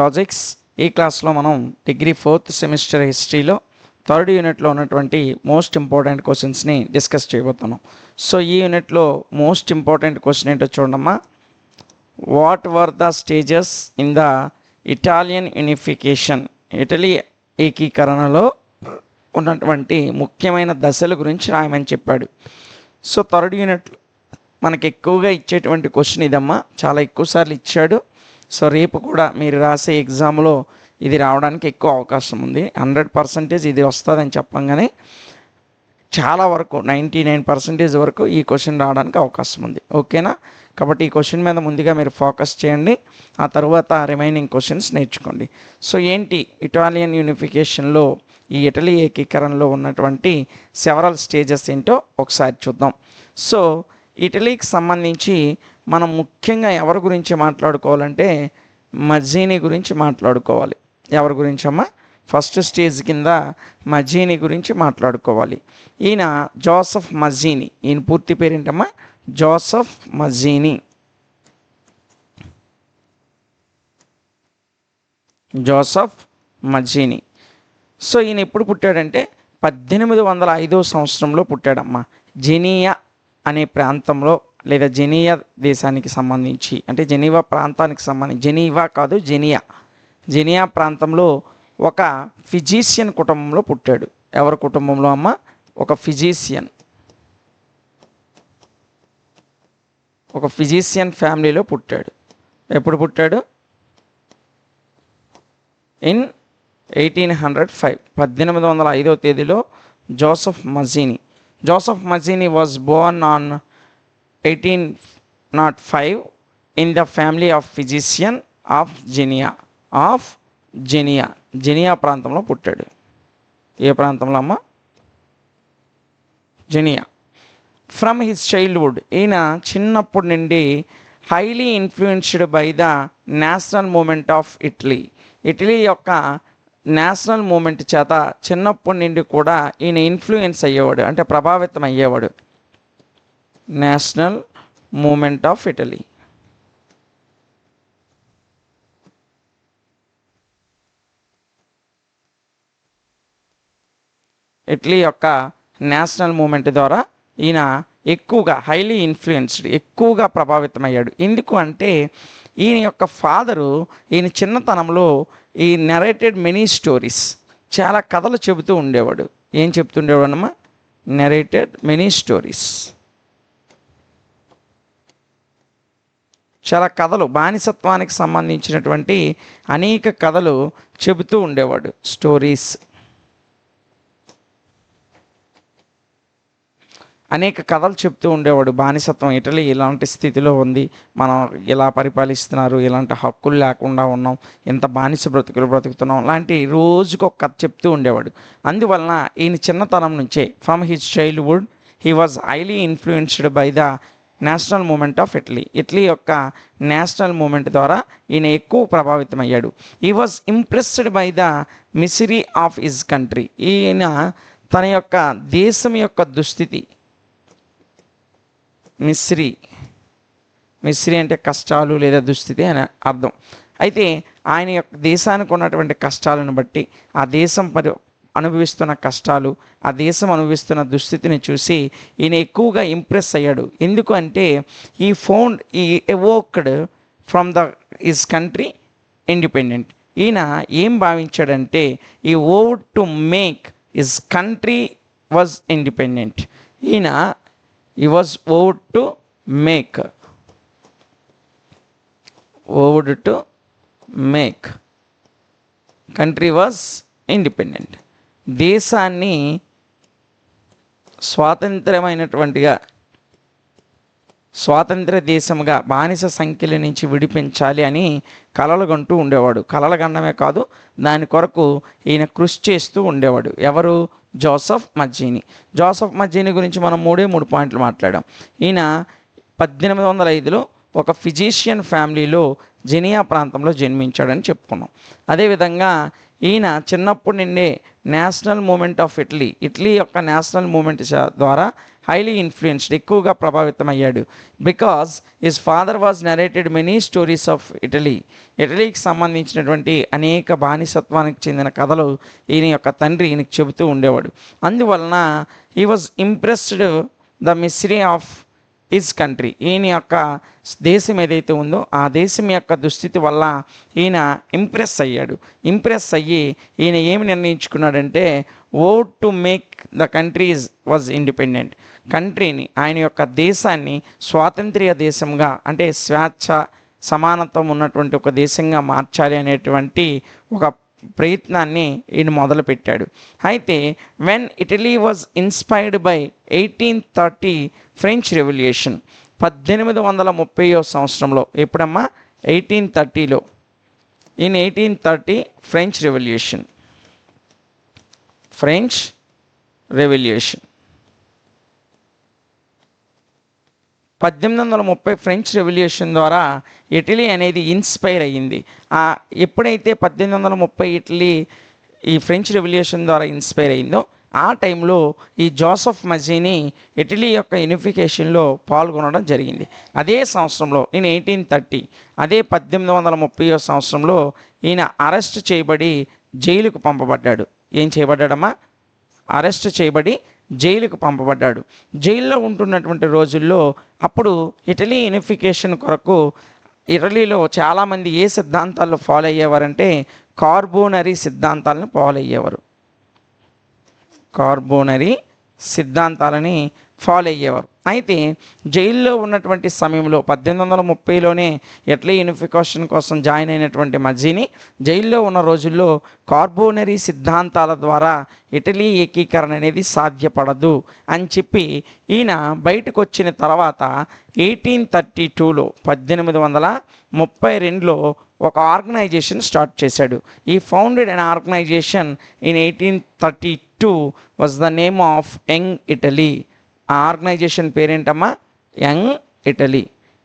Logics. ఈ క్లాస్లో మనం డిగ్రీ 4th సెమిస్టర్ హిస్టరీలో 3rd యూనిట్లో ఉన్నటువంటి మోస్ట్ ఇంపార్టెంట్ క్వశ్చన్స్ని డిస్కస్ చేయబోతున్నాం. సో ఈ యూనిట్లో మోస్ట్ ఇంపార్టెంట్ క్వశ్చన్ ఏంటో చూడమ్మా. What were the stages in the Italian unification? Italy ఏకీకరణలో ఉన్నటువంటి ముఖ్యమైన దశల గురించి రాయమని చెప్పాడు. సో 3rd యూనిట్ మనకి ఎక్కువగా ఇచ్చేటువంటి క్వశ్చన్ ఇదమ్మా. చాలా ఎక్కువ సార్లు ఇచ్చాడు. సో రేపు కూడా మీరు రాసే ఎగ్జామ్లో ఇది రావడానికి ఎక్కువ అవకాశం ఉంది. 100% ఇది వస్తుందని చెప్పంగానే చాలా వరకు 99% వరకు ఈ క్వశ్చన్ రావడానికి అవకాశం ఉంది. ఓకేనా? కాబట్టి ఈ క్వశ్చన్ మీద ముందుగా మీరు ఫోకస్ చేయండి, ఆ తర్వాత రిమైనింగ్ క్వశ్చన్స్ నేర్చుకోండి. సో ఏంటి ఇటాలియన్ యూనిఫికేషన్లో ఈ ఇటలీ ఏకీకరణలో ఉన్నటువంటి సెవరల్ స్టేజెస్ ఏంటో ఒకసారి చూద్దాం. సో ఇటలీకి సంబంధించి మనం ముఖ్యంగా ఎవరి గురించి మాట్లాడుకోవాలంటే మజ్జీని గురించి మాట్లాడుకోవాలి. ఎవరి గురించి అమ్మా? ఫస్ట్ స్టేజ్ కింద మజ్జీని గురించి మాట్లాడుకోవాలి. ఈయన జోసెఫ్ మజ్జీని. ఈయన పూర్తి పేరేంటమ్మా? జోసెఫ్ మజ్జీని. జోసెఫ్ మజ్జీని. సో ఈయన ఎప్పుడు పుట్టాడంటే 1805 సంవత్సరంలో పుట్టాడమ్మా. జెనియా అనే ప్రాంతంలో, లేదా జెనియా దేశానికి సంబంధించి, అంటే జెనీవా ప్రాంతానికి సంబంధించి, జెనీవా కాదు జెనియా, జెనియా ప్రాంతంలో ఒక ఫిజీషియన్ కుటుంబంలో పుట్టాడు. ఎవరి కుటుంబంలో అమ్మ? ఒక ఫిజీషియన్, ఒక ఫిజీషియన్ ఫ్యామిలీలో పుట్టాడు. ఎప్పుడు పుట్టాడు? ఇన్ 1805, 1805వ తేదీలో Joseph Mazzini. Joseph Mazzini was born on 1805 in the family of physician of Genia. Xenia ప్రాంతంలో పుట్టాడు. ఏ ప్రాంతంలో అమ్మ? జెనియా. ఫ్రమ్ హిస్ చైల్డ్హుడ్, ఈయన చిన్నప్పటి నుండి highly influenced by the national movement of Italy. Italy యొక్క నేషనల్ మూమెంట్ చేత చిన్నప్పటి నుండి కూడా ఈయన ఇన్ఫ్లుయెన్స్ అయ్యేవాడు, అంటే ప్రభావితం అయ్యేవాడు. National movement of Italy. Italy యొక్క నేషనల్ మూమెంట్ ద్వారా ఈయన ఎక్కువగా హైలీ ఇన్ఫ్లుయెన్స్డ్, ఎక్కువగా ప్రభావితం అయ్యాడు. ఎందుకు అంటే ఈయన యొక్క ఫాదరు ఈయన చిన్నతనంలో ఈ నెరేటెడ్ మెనీ స్టోరీస్, చాలా కథలు చెబుతూ ఉండేవాడు. ఏం చెప్తుండేవాడు అమ్మా? Narrated many stories. చాలా కథలు, బానిసత్వానికి సంబంధించినటువంటి అనేక కథలు చెబుతూ ఉండేవాడు. స్టోరీస్, అనేక కథలు చెప్తూ ఉండేవాడు. బానిసత్వం, ఇటలీ ఇలాంటి స్థితిలో ఉంది, మనం ఇలా పరిపాలిస్తున్నారు, ఇలాంటి హక్కులు లేకుండా ఉన్నాం, ఎంత బానిస బ్రతుకులు బ్రతుకుతున్నాం, లాంటి రోజుకు ఒక కథ చెప్తూ ఉండేవాడు. అందువలన ఈయన చిన్నతనం నుంచే, from his childhood he was highly influenced by the national movement of Italy. Italy యొక్క నేషనల్ మూమెంట్ ద్వారా ఈయన ఎక్కువ ప్రభావితం అయ్యాడు. He was impressed by the misery of his country. ఈయన తన యొక్క దేశం యొక్క దుస్థితి, మిస్రీ అంటే కష్టాలు లేదా దుస్థితి అని అర్థం. అయితే ఆయన యొక్క దేశానికి ఉన్నటువంటి కష్టాలను బట్టి, ఆ దేశం అనుభవిస్తున్న కష్టాలు, ఆ దేశం అనుభవిస్తున్న దుస్థితిని చూసి ఈయన ఎక్కువగా ఇంప్రెస్ అయ్యాడు. ఎందుకు అంటే ఈ evoked from his country independent. ఈయన ఏం భావించాడంటే ఈ vowed to make his country was independent. ఈయన he was vowed to make country was independent. దేశాన్ని స్వాతంత్ర దేశంగా బానిస సంఖ్యల నుంచి విడిపించాలి అని కలలు కంటూ ఉండేవాడు. కలలు గండమే కాదు, దాని కొరకు ఈయన కృషి చేస్తూ ఉండేవాడు. ఎవరు? జోసెఫ్ మజ్జీని. జోసెఫ్ మజ్జీని గురించి మనం 3 పాయింట్లు మాట్లాడాం. ఈయన 1805లో ఒక ఫిజీషియన్ ఫ్యామిలీలో జెనియా ప్రాంతంలో జన్మించాడని చెప్పుకున్నాం. అదేవిధంగా ఈయన చిన్నప్పటి నుండే నేషనల్ మూమెంట్ ఆఫ్ ఇటలీ యొక్క నేషనల్ మూమెంట్ ద్వారా హైలీ ఇన్ఫ్లుయెన్స్డ్, ఎక్కువగా ప్రభావితం అయ్యాడు. Because his father was narrated many stories of Italy. ఇటలీకి సంబంధించినటువంటి అనేక బానిసత్వానికి చెందిన కథలు ఈయన యొక్క తండ్రి ఈయనకి చెబుతూ ఉండేవాడు. అందువలన he was impressed the mystery of his country. ఈయన యొక్క దేశం ఏదైతే ఉందో ఆ దేశం యొక్క దుస్థితి వల్ల ఈయన ఇంప్రెస్ అయ్యాడు. ఇంప్రెస్ అయ్యి ఈయన ఏమి నిర్ణయించుకున్నాడంటే vowed to make the countries was independent. కంట్రీని, ఆయన యొక్క దేశాన్ని స్వాతంత్ర్య దేశంగా, అంటే స్వేచ్ఛ సమానత్వం ఉన్నటువంటి ఒక దేశంగా మార్చాలి అనేటువంటి ఒక ప్రయత్నాన్ని ఈయన మొదలుపెట్టాడు. అయితే when Italy was inspired by 1830 French revolution, 1830వ సంవత్సరంలో, ఎప్పుడమ్మా 1830లో, in 1830 French revolution 1830 French revolution ద్వారా ఇటలీ అనేది ఇన్స్పైర్ అయ్యింది. ఎప్పుడైతే 1830 ఇటలీ ఈ ఫ్రెంచ్ రెవల్యూషన్ ద్వారా ఇన్స్పైర్ అయిందో ఆ టైంలో ఈ జోసెఫ్ మజీని ఇటలీ యొక్క యూనిఫికేషన్లో పాల్గొనడం జరిగింది. అదే సంవత్సరంలో, ఈయన 1830, అదే 1830వ సంవత్సరంలో ఈయన అరెస్ట్ చేయబడి జైలుకు పంపబడ్డాడు. ఏం చేయబడ్డాడమ్మా? అరెస్ట్ చేయబడి జైలుకు పంపబడ్డాడు. జైల్లో ఉంటున్నటువంటి రోజుల్లో అప్పుడు ఇటలీ యూనిఫికేషన్ కొరకు ఇటలీలో చాలామంది ఏ సిద్ధాంతాలను ఫాలో అయ్యేవారంటే కార్బోనరీ సిద్ధాంతాలను ఫాలో అయ్యేవారు. కార్బోనరీ సిద్ధాంతాలని ఫాలో అయ్యేవారు. అయితే జైల్లో ఉన్నటువంటి సమయంలో 1830లోనే ఇటలీ యూనిఫికేషన్ కోసం జాయిన్ అయినటువంటి మజీని జైల్లో ఉన్న రోజుల్లో కార్బోనరీ సిద్ధాంతాల ద్వారా ఇటలీ ఏకీకరణ అనేది సాధ్యపడదు అని చెప్పి ఈయన బయటకు వచ్చిన తర్వాత 1832లో 1832లో ఒక ఆర్గనైజేషన్ స్టార్ట్ చేశాడు. ఈ founded an organisation in 1832 was the name of young Italy. ఆ ఆర్గనైజేషన్ పేరేంటమ్మా? Young Italy.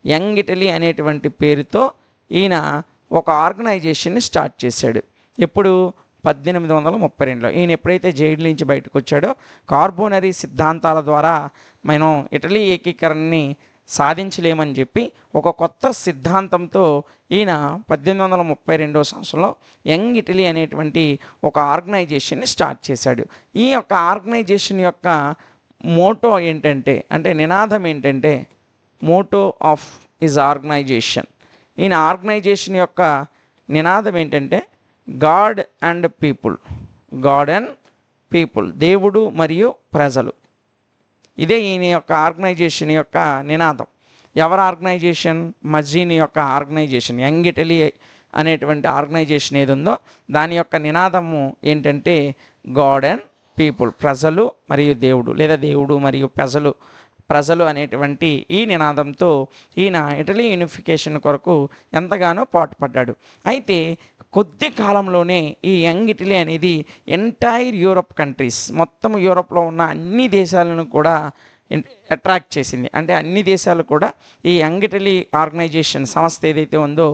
యంగ్ ఇటలీ అనేటువంటి పేరుతో ఈయన ఒక ఆర్గనైజేషన్ని స్టార్ట్ చేశాడు. ఎప్పుడు? 1832లో. ఈయన ఎప్పుడైతే జైలు నుంచి బయటకు వచ్చాడో కార్బోనరీ సిద్ధాంతాల ద్వారా మనం ఇటలీ ఏకీకరణని సాధించలేమని చెప్పి ఒక కొత్త సిద్ధాంతంతో ఈయన 1832వ సంవత్సరంలో యంగ్ ఇటలీ అనేటువంటి ఒక ఆర్గనైజేషన్ని స్టార్ట్ చేశాడు. ఈ యొక్క ఆర్గనైజేషన్ యొక్క మోటో ఏంటంటే, అంటే నినాదం ఏంటంటే, మోటో ఆఫ్ హిజ్ ఆర్గనైజేషన్, ఈయన ఆర్గనైజేషన్ యొక్క నినాదం ఏంటంటే God and people. God and people, దేవుడు మరియు ప్రజలు. ఇదే ఈయన యొక్క ఆర్గనైజేషన్ యొక్క నినాదం. ఎవరి ఆర్గనైజేషన్? మజీని యొక్క ఆర్గనైజేషన్. యంగ్ ఇటలీ అనేటువంటి ఆర్గనైజేషన్ ఏది ఉందో దాని యొక్క నినాదము ఏంటంటే గాడ్ అండ్ పీపుల్, ప్రజలు మరియు దేవుడు, లేదా దేవుడు మరియు ప్రజలు అనేటువంటి ఈ నినాదంతో ఈయన ఇటలీ యూనిఫికేషన్ కొరకు ఎంతగానో పాటుపడ్డాడు. అయితే కొద్ది కాలంలోనే ఈ యంగ్ ఇటలీ అనేది ఎంటైర్ యూరప్ కంట్రీస్, మొత్తం యూరప్లో ఉన్న అన్ని దేశాలను కూడా అట్రాక్ట్ చేసింది. అంటే అన్ని దేశాలు కూడా ఈ యంగ్ ఇటలీ ఆర్గనైజేషన్ సంస్థ ఏదైతే ఉందో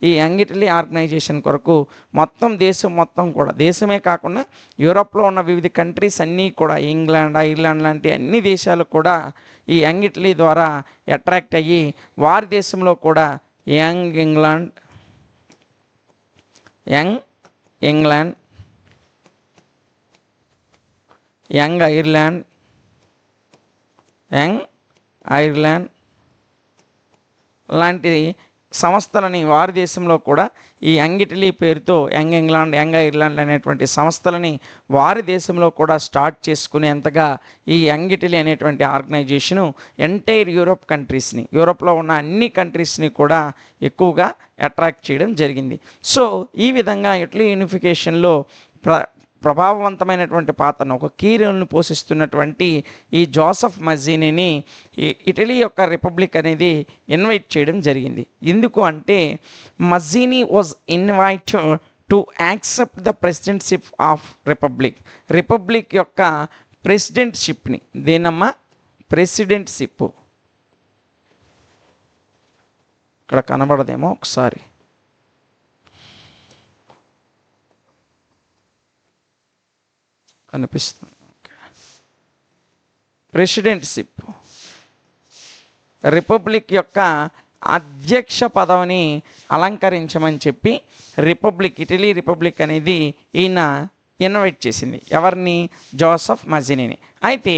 ఈ యంగ్ ఇటలీ ఆర్గనైజేషన్ కొరకు మొత్తం దేశం మొత్తం కూడా, దేశమే కాకుండా యూరప్లో ఉన్న వివిధ కంట్రీస్ అన్నీ కూడా, ఇంగ్లాండ్, ఐర్లాండ్ లాంటి అన్ని దేశాలు కూడా ఈ యంగ్ ఇటలీ ద్వారా అట్రాక్ట్ అయ్యి వారి దేశంలో కూడా యంగ్ ఇంగ్లాండ్, యంగ్ ఐర్లాండ్ లాంటి సంస్థలని వారి దేశంలో కూడా ఈ యంగ్ ఇటలీ పేరుతో యంగ్ ఇంగ్లాండ్, యంగ్ ఐర్లాండ్ అనేటువంటి సంస్థలని వారి దేశంలో కూడా స్టార్ట్ చేసుకునేంతగా ఈ యంగ్ ఇటలీ అనేటువంటి ఆర్గనైజేషను ఎంటైర్ యూరప్ కంట్రీస్ని, యూరప్లో ఉన్న అన్ని కంట్రీస్ని కూడా ఎక్కువగా అట్రాక్ట్ చేయడం జరిగింది. సో ఈ విధంగా ఇటలీ యూనిఫికేషన్లో ప్రభావవంతమైనటువంటి పాత్రను, ఒక కీ రోల్ను పోషిస్తున్నటువంటి ఈ జోసెఫ్ మజీనిని ఇటలీ యొక్క రిపబ్లిక్ అనేది ఇన్వైట్ చేయడం జరిగింది. ఎందుకు అంటే Mazzini was invited to accept the presidentship of republic యొక్క ప్రెసిడెంట్షిప్ని. దేనమ్మా? ప్రెసిడెంట్షిప్. ఇక్కడ కనబడదేమో, ఒకసారి కనిపిస్తుంది. ప్రెసిడెంట్షిప్, రిపబ్లిక్ యొక్క అధ్యక్ష పదవిని అలంకరించమని చెప్పి ఇటలీ రిపబ్లిక్ అనేది ఈయన ఇన్వైట్ చేసింది. ఎవరిని? జోసెఫ్ మజినీని. అయితే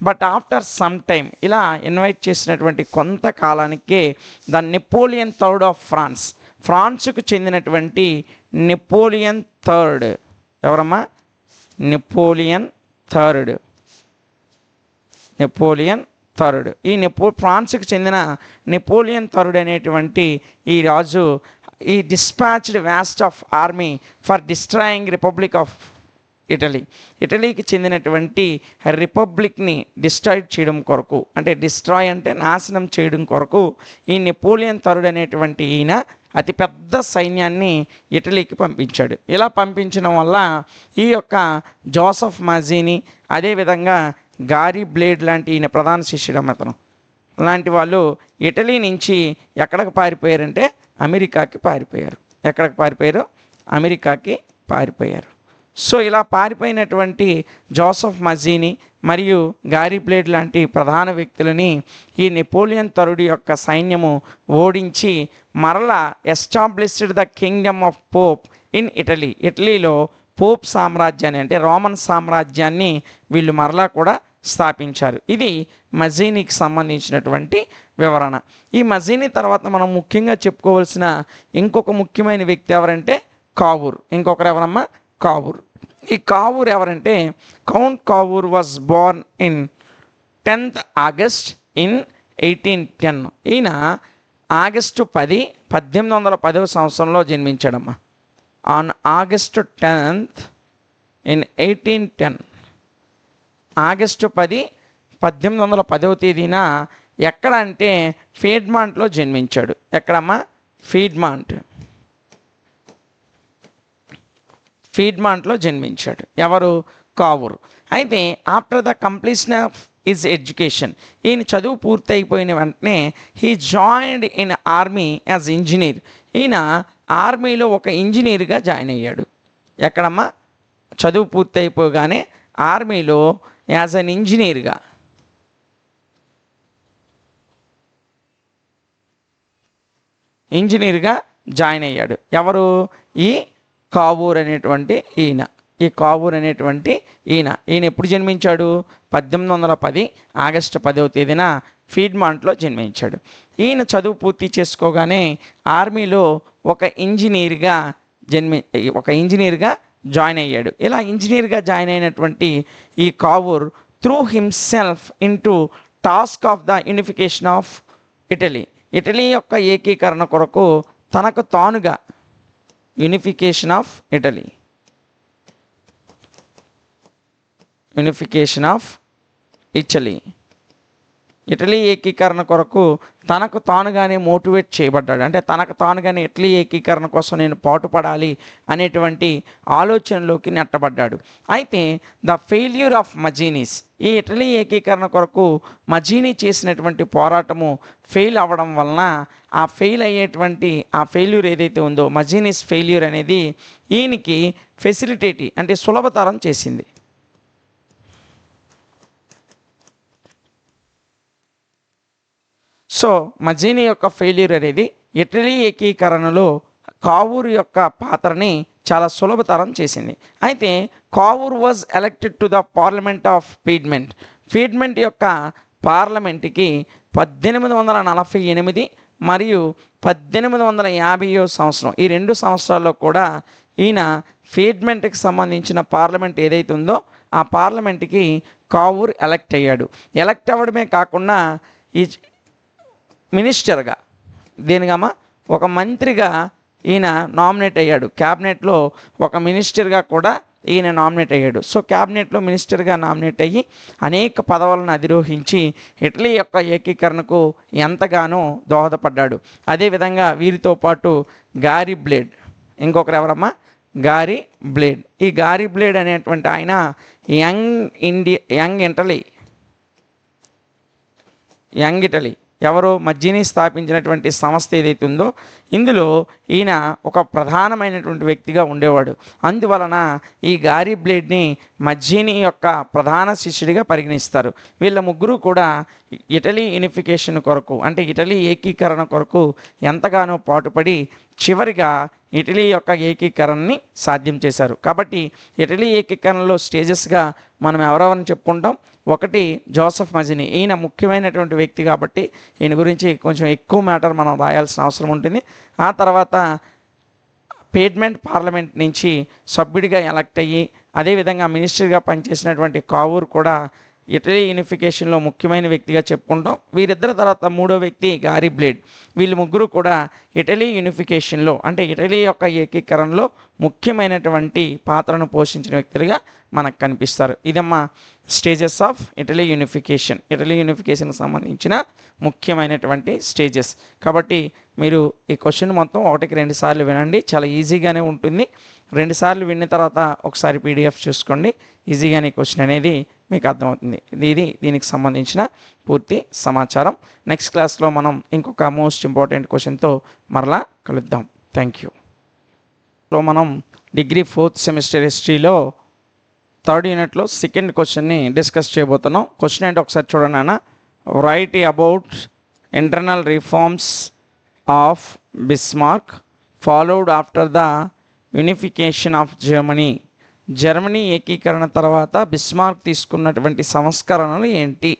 బట్ ఆఫ్టర్ సమ్ టైమ్ ఇలా ఇన్వైట్ చేసినటువంటి కొంతకాలానికే ద నెపోలియన్ థర్డ్ ఆఫ్ ఫ్రాన్స్కు చెందినటువంటి నెపోలియన్ థర్డ్, ఎవరమ్మా? Napoleon third. ఈ ఫ్రాన్స్కి చెందిన నెపోలియన్ థర్డ్ అనేటువంటి ఈ రాజు ఈ dispatched vast of army for destroying republic of ఇటలీకి చెందినటువంటి రిపబ్లిక్ని డిస్ట్రాయ్ చేయడం కొరకు, అంటే డిస్ట్రాయ్ అంటే నాశనం చేయడం కొరకు ఈ నెపోలియన్ థర్డ్ అనేటువంటి ఈయన అతిపెద్ద సైన్యాన్ని ఇటలీకి పంపించాడు. ఇలా పంపించడం వల్ల ఈ యొక్క జోసెఫ్ మజినీ, అదేవిధంగా గారీ బ్లేడ్ లాంటి ఈయన ప్రధాన శిష్యుడు అతను లాంటి వాళ్ళు ఇటలీ నుంచి ఎక్కడికి పారిపోయారంటే అమెరికాకి పారిపోయారు. ఎక్కడికి పారిపోయారు? అమెరికాకి పారిపోయారు. సో ఇలా పారిపోయినటువంటి జోసెఫ్ మజినీ మరియు గారీ బ్లేడ్ లాంటి ప్రధాన వ్యక్తులని ఈ నెపోలియన్ థర్డ్ యొక్క సైన్యము ఓడించి మరలా established the Kingdom of Pope in ఇటలీలో పోప్ సామ్రాజ్యాన్ని, అంటే రోమన్ సామ్రాజ్యాన్ని వీళ్ళు మరలా కూడా స్థాపించారు. ఇది మజినీకి సంబంధించినటువంటి వివరణ. ఈ మజినీ తర్వాత మనం ముఖ్యంగా చెప్పుకోవాల్సిన ఇంకొక ముఖ్యమైన వ్యక్తి ఎవరంటే కావూర్. ఇంకొకరు ఎవరమ్మా? కావూర్. ఈ కావూర్ ఎవరంటే Count Cavour was born in 10th August in 1810. ఈయన ఆగస్టు 10, 1810 సంవత్సరంలో జన్మించాడమ్మా. ఆన్ August 10th in 1810, ఆగస్టు 10, 1810 తేదీన ఎక్కడ అంటే ఫీడ్మాంట్లో జన్మించాడు. ఎక్కడమ్మా? ఫీడ్మాంట్లో జన్మించాడు. ఎవరు? కావూర్. అయితే after the completion of his education, ఈయన చదువు పూర్తి అయిపోయిన వెంటనే he joined in army as engineer. ఈయన ఆర్మీలో ఒక ఇంజనీర్గా జాయిన్ అయ్యాడు. ఎక్కడమ్మా? చదువు పూర్తి అయిపోగానే ఆర్మీలో యాజ్ అన్ ఇంజనీర్గా జాయిన్ అయ్యాడు. ఎవరు? ఈ కావూర్ అనేటువంటి ఈయన. ఈయన ఎప్పుడు జన్మించాడు? 1810 ఆగస్టు 10వ తేదీన ఫీడ్మాంట్లో జన్మించాడు. ఈయన చదువు పూర్తి చేసుకోగానే ఆర్మీలో ఒక ఇంజనీర్గా జాయిన్ అయ్యాడు. ఇలా ఇంజనీర్గా జాయిన్ అయినటువంటి ఈ Cavour threw himself into task of the unification of Italy యొక్క ఏకీకరణ కొరకు తనకు తానుగా యూనిఫికేషన్ ఆఫ్ ఇటలీ ఏకీకరణ కొరకు తనకు తానుగానే మోటివేట్ చేయబడ్డాడు. అంటే తనకు తానుగానే ఇటలీ ఏకీకరణ కోసం నేను పాటుపడాలి అనేటువంటి ఆలోచనలోకి నెట్టబడ్డాడు. అయితే ద ఫెయిల్యూర్ ఆఫ్ మజినీస్, ఈ ఇటలీ ఏకీకరణ కొరకు మజినీ చేసినటువంటి పోరాటము ఫెయిల్ అవ్వడం వలన ఆ ఫెయిల్యూర్ ఏదైతే ఉందో, మజినీస్ ఫెయిల్యూర్ అనేది ఈయనకి అంటే సులభతరం చేసింది. సో మజినీ యొక్క ఫెయిల్యూర్ అనేది ఇటలీ ఏకీకరణలో కావూర్ యొక్క పాత్రని చాలా సులభతరం చేసింది. అయితే Cavour was elected to the parliament of Piedmont యొక్క పార్లమెంట్కి 1848 మరియు 1850 సంవత్సరం, ఈ 2 సంవత్సరాల్లో కూడా ఈయన ఫీడ్మెంట్కి సంబంధించిన పార్లమెంట్ ఏదైతే ఉందో ఆ పార్లమెంట్కి కావూర్ ఎలక్ట్ అయ్యాడు. ఎలక్ట్ అవ్వడమే కాకుండా ఈ మినిస్టర్గా, దేనికమ్మా? ఒక మంత్రిగా ఈయన నామినేట్ అయ్యాడు. క్యాబినెట్లో ఒక మినిస్టర్గా కూడా ఈయన నామినేట్ అయ్యాడు. సో క్యాబినెట్లో మినిస్టర్గా నామినేట్ అయ్యి అనేక పదవులను అధిరోహించి ఇటలీ యొక్క ఏకీకరణకు ఎంతగానో దోహదపడ్డాడు. అదేవిధంగా వీరితో పాటు గారీ బ్లేడ్, ఇంకొకరు ఎవరమ్మా? గారీ బ్లేడ్. ఈ గారీ బ్లేడ్ అనేటువంటి ఆయన యంగ్ ఇటలీ ఎవరు మజ్జిని స్థాపించినటువంటి సంస్థ ఏదైతే ఉందో ఇందులో ఈయన ఒక ప్రధానమైనటువంటి వ్యక్తిగా ఉండేవాడు. అందువలన ఈ గారీ బ్లేడ్ని మజ్జిని యొక్క ప్రధాన శిష్యుడిగా పరిగణిస్తారు. వీళ్ళ ముగ్గురు కూడా ఇటలీ యూనిఫికేషన్ కొరకు అంటే ఇటలీ ఏకీకరణ కొరకు ఎంతగానో పాటుపడి చివరిగా ఇటలీ యొక్క ఏకీకరణని సాధ్యం చేశారు. కాబట్టి ఇటలీ ఏకీకరణలో స్టేజెస్గా మనం ఎవరెవరిని చెప్పుకుంటాం. ఒకటి జోసెఫ్ మజిని, ఈయన ముఖ్యమైనటువంటి వ్యక్తి కాబట్టి ఈయన గురించి కొంచెం ఎక్కువ మ్యాటర్ మనం రాయాల్సిన అవసరం ఉంటుంది. ఆ తర్వాత పేడ్మెంట్ పార్లమెంట్ నుంచి సభ్యుడిగా ఎలక్ట్ అయ్యి అదేవిధంగా మినిస్టర్గా పనిచేసినటువంటి కావూర్ కూడా ఇటలీ యూనిఫికేషన్లో ముఖ్యమైన వ్యక్తిగా చెప్పుకుంటాం. వీరిద్దరి తర్వాత మూడో వ్యక్తి గారీ బ్లేడ్. వీళ్ళు ముగ్గురు కూడా ఇటలీ యూనిఫికేషన్లో అంటే ఇటలీ యొక్క ఏకీకరణలో ముఖ్యమైనటువంటి పాత్రను పోషించిన వ్యక్తులుగా మనకు కనిపిస్తారు. ఇదమ్మా stages of Italy unification. Italy యూనిఫికేషన్కి సంబంధించిన ముఖ్యమైనటువంటి స్టేజెస్. కాబట్టి మీరు ఈ క్వశ్చన్ మొత్తం 1-2 సార్లు వినండి, చాలా ఈజీగానే ఉంటుంది. 2 సార్లు విన్న తర్వాత ఒకసారి PDF చూసుకోండి, ఈజీగానే క్వశ్చన్ అనేది మీకు అర్థమవుతుంది. దీనికి సంబంధించిన పూర్తి సమాచారం. నెక్స్ట్ క్లాస్లో మనం ఇంకొక మోస్ట్ ఇంపార్టెంట్ క్వశ్చన్తో మరలా కలుద్దాం. Thank you. మనం డిగ్రీ 4th సెమిస్టర్ హిస్టరీలో 3rd యూనిట్లో 2nd క్వశ్చన్ని డిస్కస్ చేయబోతున్నాం. క్వశ్చన్ ఏంటో ఒకసారి చూడండి అన్న. Write about internal reforms of Bismarck followed after the unification of Germany. Germany ఏకీకరణ తర్వాత బిస్మార్క్ తీసుకున్నటువంటి సంస్కరణలు ఏంటి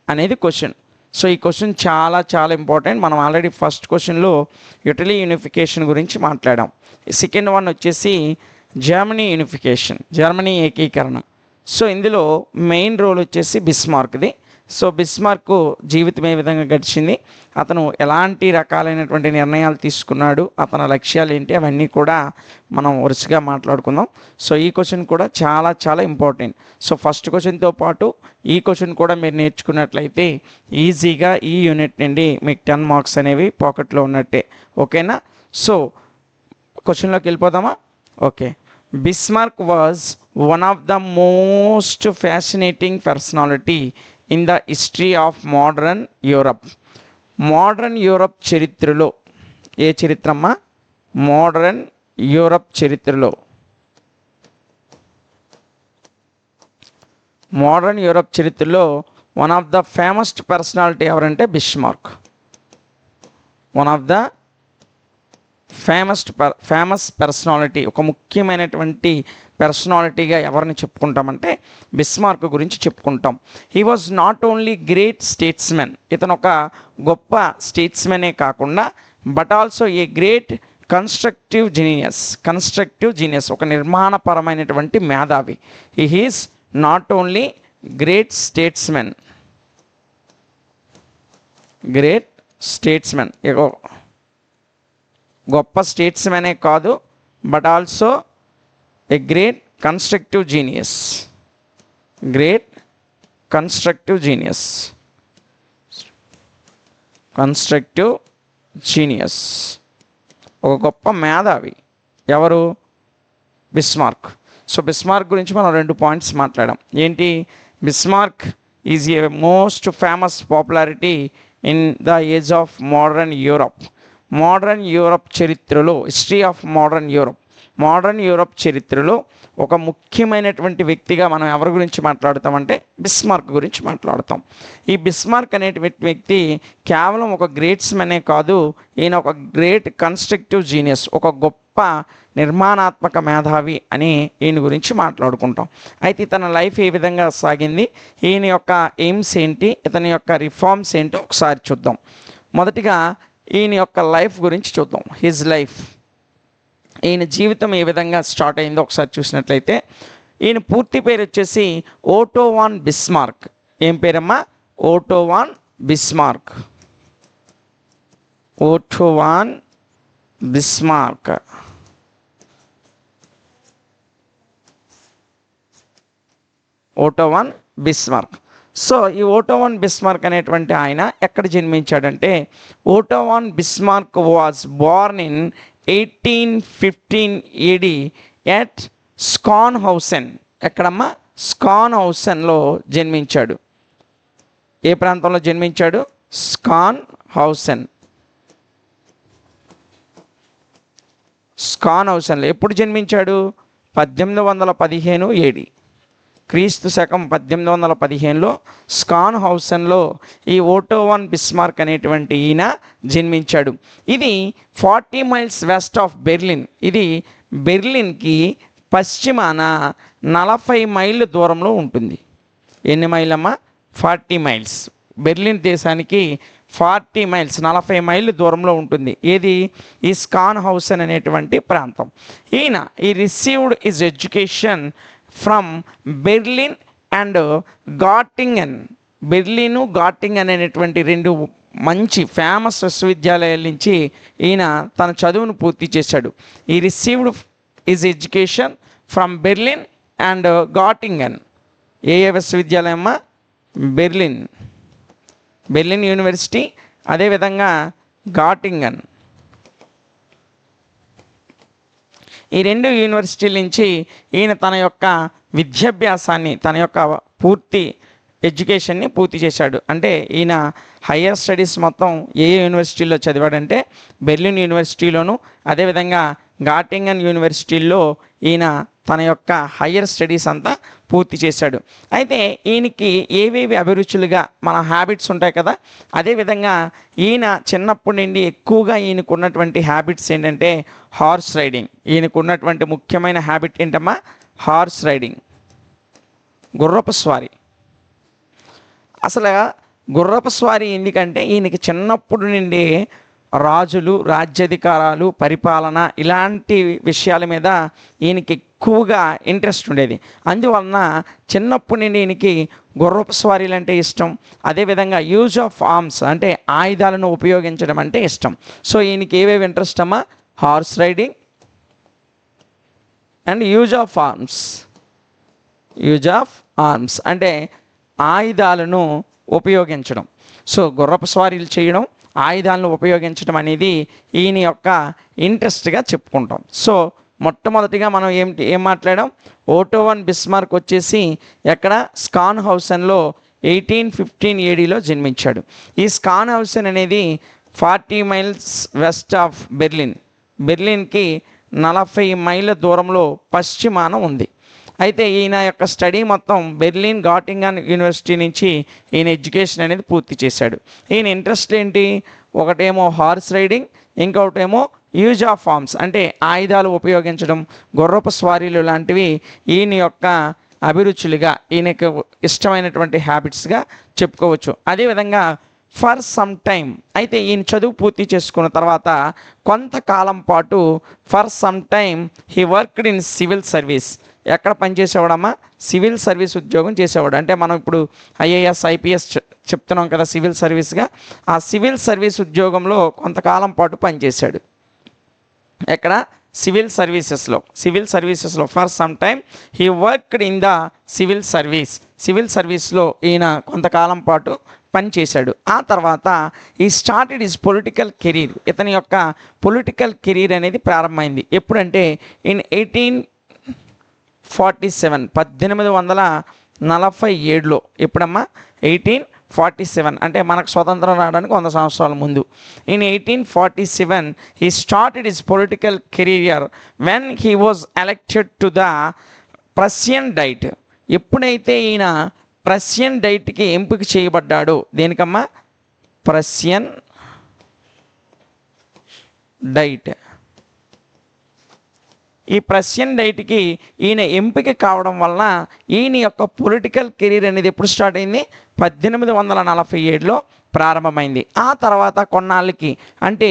అనేది క్వశ్చన్. సో ఈ క్వశ్చన్ చాలా చాలా ఇంపార్టెంట్. మనం ఆల్రెడీ ఫస్ట్ క్వశ్చన్లో ఇటలీ యూనిఫికేషన్ గురించి మాట్లాడాం. సెకండ్ వన్ వచ్చేసి జర్మనీ యూనిఫికేషన్, జర్మనీ ఏకీకరణ. సో ఇందులో మెయిన్ రోల్ వచ్చేసి బిస్మార్క్ది. సో బిస్మార్క్ జీవితం ఏ విధంగా గడిచింది, అతను ఎలాంటి రకాలైనటువంటి నిర్ణయాలు తీసుకున్నాడు, అతని లక్ష్యాలు ఏంటి, అవన్నీ కూడా మనం వరుసగా మాట్లాడుకుందాం. సో ఈ క్వశ్చన్ కూడా చాలా చాలా ఇంపార్టెంట్. సో ఫస్ట్ క్వశ్చన్తో పాటు ఈ క్వశ్చన్ కూడా మీరు నేర్చుకున్నట్లయితే ఈజీగా ఈ యూనిట్ నుండి మీకు 10 మార్క్స్ అనేవి పాకెట్లో ఉన్నట్టే. ఓకేనా? సో క్వశ్చన్లోకి వెళ్ళిపోదామా? Okay. Bismarck was one of the most fascinating personality in the history of modern Europe. Modern Europe చరిత్రలో, ఏ చరిత్రమ్మా? మోడర్న్ యూరప్ చరిత్రలో, మోడర్న్ యూరప్ చరిత్రలో one of the famous personality ఎవరంటే Bismarck. One of the famous personality, ఒక ముఖ్యమైనటువంటి పర్సనాలిటీగా ఎవరిని చెప్పుకుంటామంటే బిస్మార్క్ గురించి చెప్పుకుంటాం. He was not only great statesmen, ఇతను ఒక గొప్ప స్టేట్స్మెనే కాకుండా but also a great constructive genius, ఒక నిర్మాణపరమైనటువంటి మేధావి. He is not only great statesmen, గొప్ప స్టేట్స్మెనే కాదు but also a great constructive genius, ఒక గొప్ప మేధావి. ఎవరు? బిస్మార్క్. సో బిస్మార్క్ గురించి మనం 2 పాయింట్స్ మాట్లాడాం. ఏంటి? Bismarck is a most famous popularity in the age of modern Europe చరిత్రలో, హిస్టరీ ఆఫ్ మోడర్న్ యూరప్ చరిత్రలో ఒక ముఖ్యమైనటువంటి వ్యక్తిగా మనం ఎవరి గురించి మాట్లాడతామంటే బిస్మార్క్ గురించి మాట్లాడతాం. ఈ బిస్మార్క్ అనే వ్యక్తి కేవలం ఒక గ్రేట్స్మెనే కాదు, ఈయన ఒక గ్రేట్ కన్స్ట్రక్టివ్ జీనియస్, ఒక గొప్ప నిర్మాణాత్మక మేధావి అని ఈయన గురించి మాట్లాడుకుంటాం. అయితే తన లైఫ్ ఏ విధంగా సాగింది, ఈయన యొక్క ఎయిమ్స్ ఏంటి, ఇతని యొక్క రిఫార్మ్స్ ఏంటో ఒకసారి చూద్దాం. మొదటిగా ఈయన యొక్క లైఫ్ గురించి చూద్దాం. హిజ్ లైఫ్, ఈయన జీవితం ఏ విధంగా స్టార్ట్ అయిందో ఒకసారి చూసినట్లయితే, ఈయన పూర్తి పేరు వచ్చేసి ఓటో వాన్ బిస్మార్క్. ఏం పేరమ్మా? ఓటో వాన్ బిస్మార్క్. సో ఈ ఓటో వాన్ బిస్మార్క్ అనేటువంటి ఆయన ఎక్కడ జన్మించాడంటే, Otto von Bismarck was born in 1815 AD at Schonhausen. ఎక్కడమ్మా? స్కాన్హౌసెన్లో జన్మించాడు. ఏ ప్రాంతంలో జన్మించాడు? స్కాన్ హౌసెన్. స్కాన్ హౌసెన్లో ఎప్పుడు జన్మించాడు? 1815 ఏడి, క్రీస్తు శకం 1815లో స్కాన్ హౌసెన్లో ఈ ఓటో వాన్ బిస్మార్క్ అనేటువంటి ఈయన జన్మించాడు. ఇది 40 మైల్స్ వెస్ట్ ఆఫ్ బెర్లిన్. ఇది బెర్లిన్కి పశ్చిమాన 40 మైళ్ళు దూరంలో ఉంటుంది. ఎన్ని మైళ్ళమ్మా? 40 మైల్స్. బెర్లిన్ దేశానికి 40 మైల్స్ 40 మైళ్ళు దూరంలో ఉంటుంది. ఏది? ఈ స్కాన్ హౌసెన్ అనేటువంటి ప్రాంతం. ఈయన he received his education from Berlin and Gottingen. Berlin, Gottingen అనేటువంటి రెండు మంచి ఫేమస్ విశ్వవిద్యాలయాల నుంచి ఈయన తన చదువును పూర్తి చేశాడు. He received his education from Berlin and Gottingen. ఏ విశ్వవిద్యాలయమ్మా? బెర్లిన్ యూనివర్సిటీ, అదేవిధంగా గాటింగన్. ఈ రెండు యూనివర్సిటీల నుంచి ఈయన తన యొక్క విద్యాభ్యాసాన్ని, తన యొక్క పూర్తి ఎడ్యుకేషన్ని పూర్తి చేశాడు. అంటే ఈయన హయ్యర్ స్టడీస్ మొత్తం ఏ యూనివర్సిటీలో చదివాడంటే బెర్లిన్ యూనివర్సిటీలోను, అదేవిధంగా గాటింగన్ యూనివర్సిటీలో ఈయన తన యొక్క హయ్యర్ స్టడీస్ అంతా పూర్తి చేశాడు. అయితే ఈయనకి ఏవేవి అభిరుచులుగా మన హ్యాబిట్స్ ఉంటాయి కదా, అదేవిధంగా ఈయన చిన్నప్పటి నుండి ఎక్కువగా ఈయనకు ఉన్నటువంటి హ్యాబిట్స్ ఏంటంటే హార్స్ రైడింగ్. ఈయనకు ఉన్నటువంటి ముఖ్యమైన హ్యాబిట్ ఏంటమ్మా? హార్స్ రైడింగ్, గుర్రపు స్వారీ. అసలు గుర్రపు స్వారీ ఎందుకంటే ఈయనకి చిన్నప్పటి నుండి రాజులు, రాజ్యాధికారాలు, పరిపాలన ఇలాంటి విషయాల మీద ఈయనకి ఎక్కువగా ఇంట్రెస్ట్ ఉండేది. అందువలన చిన్నప్పటి నుండి ఈయనకి గుర్రపు స్వారీలు అంటే ఇష్టం. అదేవిధంగా యూజ్ ఆఫ్ ఆర్మ్స్ అంటే ఆయుధాలను ఉపయోగించడం అంటే ఇష్టం. సో ఈయనకి ఏవేవి ఇంట్రెస్ట్ అమ్మా? Horse riding and use of arms. Use of arms అంటే ఆయుధాలను ఉపయోగించడం. సో గుర్రపు స్వారీలు చేయడం, ఆయుధాలను ఉపయోగించడం అనేది ఈయన యొక్క ఇంట్రెస్ట్గా చెప్పుకుంటాం. సో మొట్టమొదటిగా మనం ఏం మాట్లాడాం? ఓటో వాన్ బిస్మార్క్ వచ్చేసి ఎక్కడ? స్కాన్ హౌసెన్లో 1815 ఏడీలో జన్మించాడు. ఈ స్కాన్ హౌసెన్ అనేది 40 మైల్స్ వెస్ట్ ఆఫ్ బెర్లిన్కి 40 మైళ్ళ దూరంలో పశ్చిమాన ఉంది. అయితే ఈయన యొక్క స్టడీ మొత్తం బెర్లిన్, గాటింగన్ యూనివర్సిటీ నుంచి ఈయన ఎడ్యుకేషన్ అనేది పూర్తి చేశాడు. ఈయన ఇంట్రెస్ట్ ఏంటి? ఒకటేమో హార్స్ రైడింగ్, ఇంకొకటేమో యూజ్ ఆఫ్ ఆర్మ్స్ అంటే ఆయుధాలు ఉపయోగించడం, గుర్రపు స్వారీలు లాంటివి ఈయన యొక్క అభిరుచులుగా, ఈయనకు ఇష్టమైనటువంటి హ్యాబిట్స్గా చెప్పుకోవచ్చు. అదేవిధంగా ఫర్ సమ్ టైమ్, అయితే ఈయన చదువు పూర్తి చేసుకున్న తర్వాత కొంతకాలం పాటు for some time he worked in civil service. ఎక్కడ పనిచేసేవాడమ్మా? సివిల్ సర్వీస్ ఉద్యోగం చేసేవాడు. అంటే మనం ఇప్పుడు ఐఏఎస్, ఐపీఎస్ చెప్తున్నాం కదా సివిల్ సర్వీస్గా. ఆ సివిల్ సర్వీస్ ఉద్యోగంలో కొంతకాలం పాటు పనిచేశాడు. ఎక్కడ? సివిల్ సర్వీసెస్లో for some time he worked in the civil సర్వీస్లో ఈయన కొంతకాలం పాటు పనిచేశాడు. ఆ తర్వాత ఈ స్టార్టెడ్ హిస్ పొలిటికల్ కెరీర్. ఇతని యొక్క పొలిటికల్ కెరీర్ అనేది ప్రారంభమైంది ఎప్పుడంటే ఇన్ 1847 ఎప్పుడమ్మా? 1847 అంటే మనకు స్వతంత్రం రావడానికి 100 సంవత్సరాల ముందు. In 1847 he started his political career when he was elected to the Prussian Diet. ఎప్పుడైతే ఈయన ప్రషియన్ డైట్కి ఎంపిక చేయబడ్డాడో, దేనికమ్మా? Prussian Diet. ఈ ప్రషియన్ డైట్కి ఈయన ఎంపిక కావడం వలన ఈయన యొక్క పొలిటికల్ కెరీర్ అనేది ఎప్పుడు స్టార్ట్ అయింది? 1847లో ప్రారంభమైంది. ఆ తర్వాత కొన్నాళ్ళకి అంటే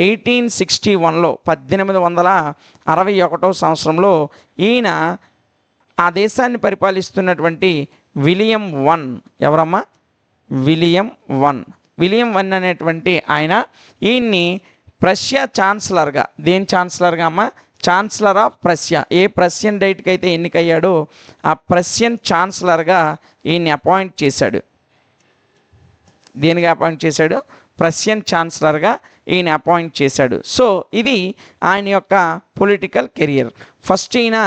1861లో 1861వ సంవత్సరంలో ఈయన ఆ దేశాన్ని పరిపాలిస్తున్నటువంటి విలియం వన్. ఎవరమ్మా? విలియం వన్ అనేటువంటి ఆయన ఈయన్ని ప్రషియా ఛాన్సలర్గా, దేని ఛాన్సలర్గా అమ్మా? Chancellor of Prussia. ఏ ప్రషియన్ డైట్కి అయితే ఎన్నికయ్యాడో ఆ ప్రషియన్ ఛాన్సలర్గా ఈయన్ని అపాయింట్ చేశాడు. దేనిగా అపాయింట్ చేశాడు? ప్రషియన్ ఛాన్సలర్గా ఈయన అపాయింట్ చేశాడు. సో ఇది ఆయన యొక్క పొలిటికల్ కెరియర్. ఫస్ట్ ఈయన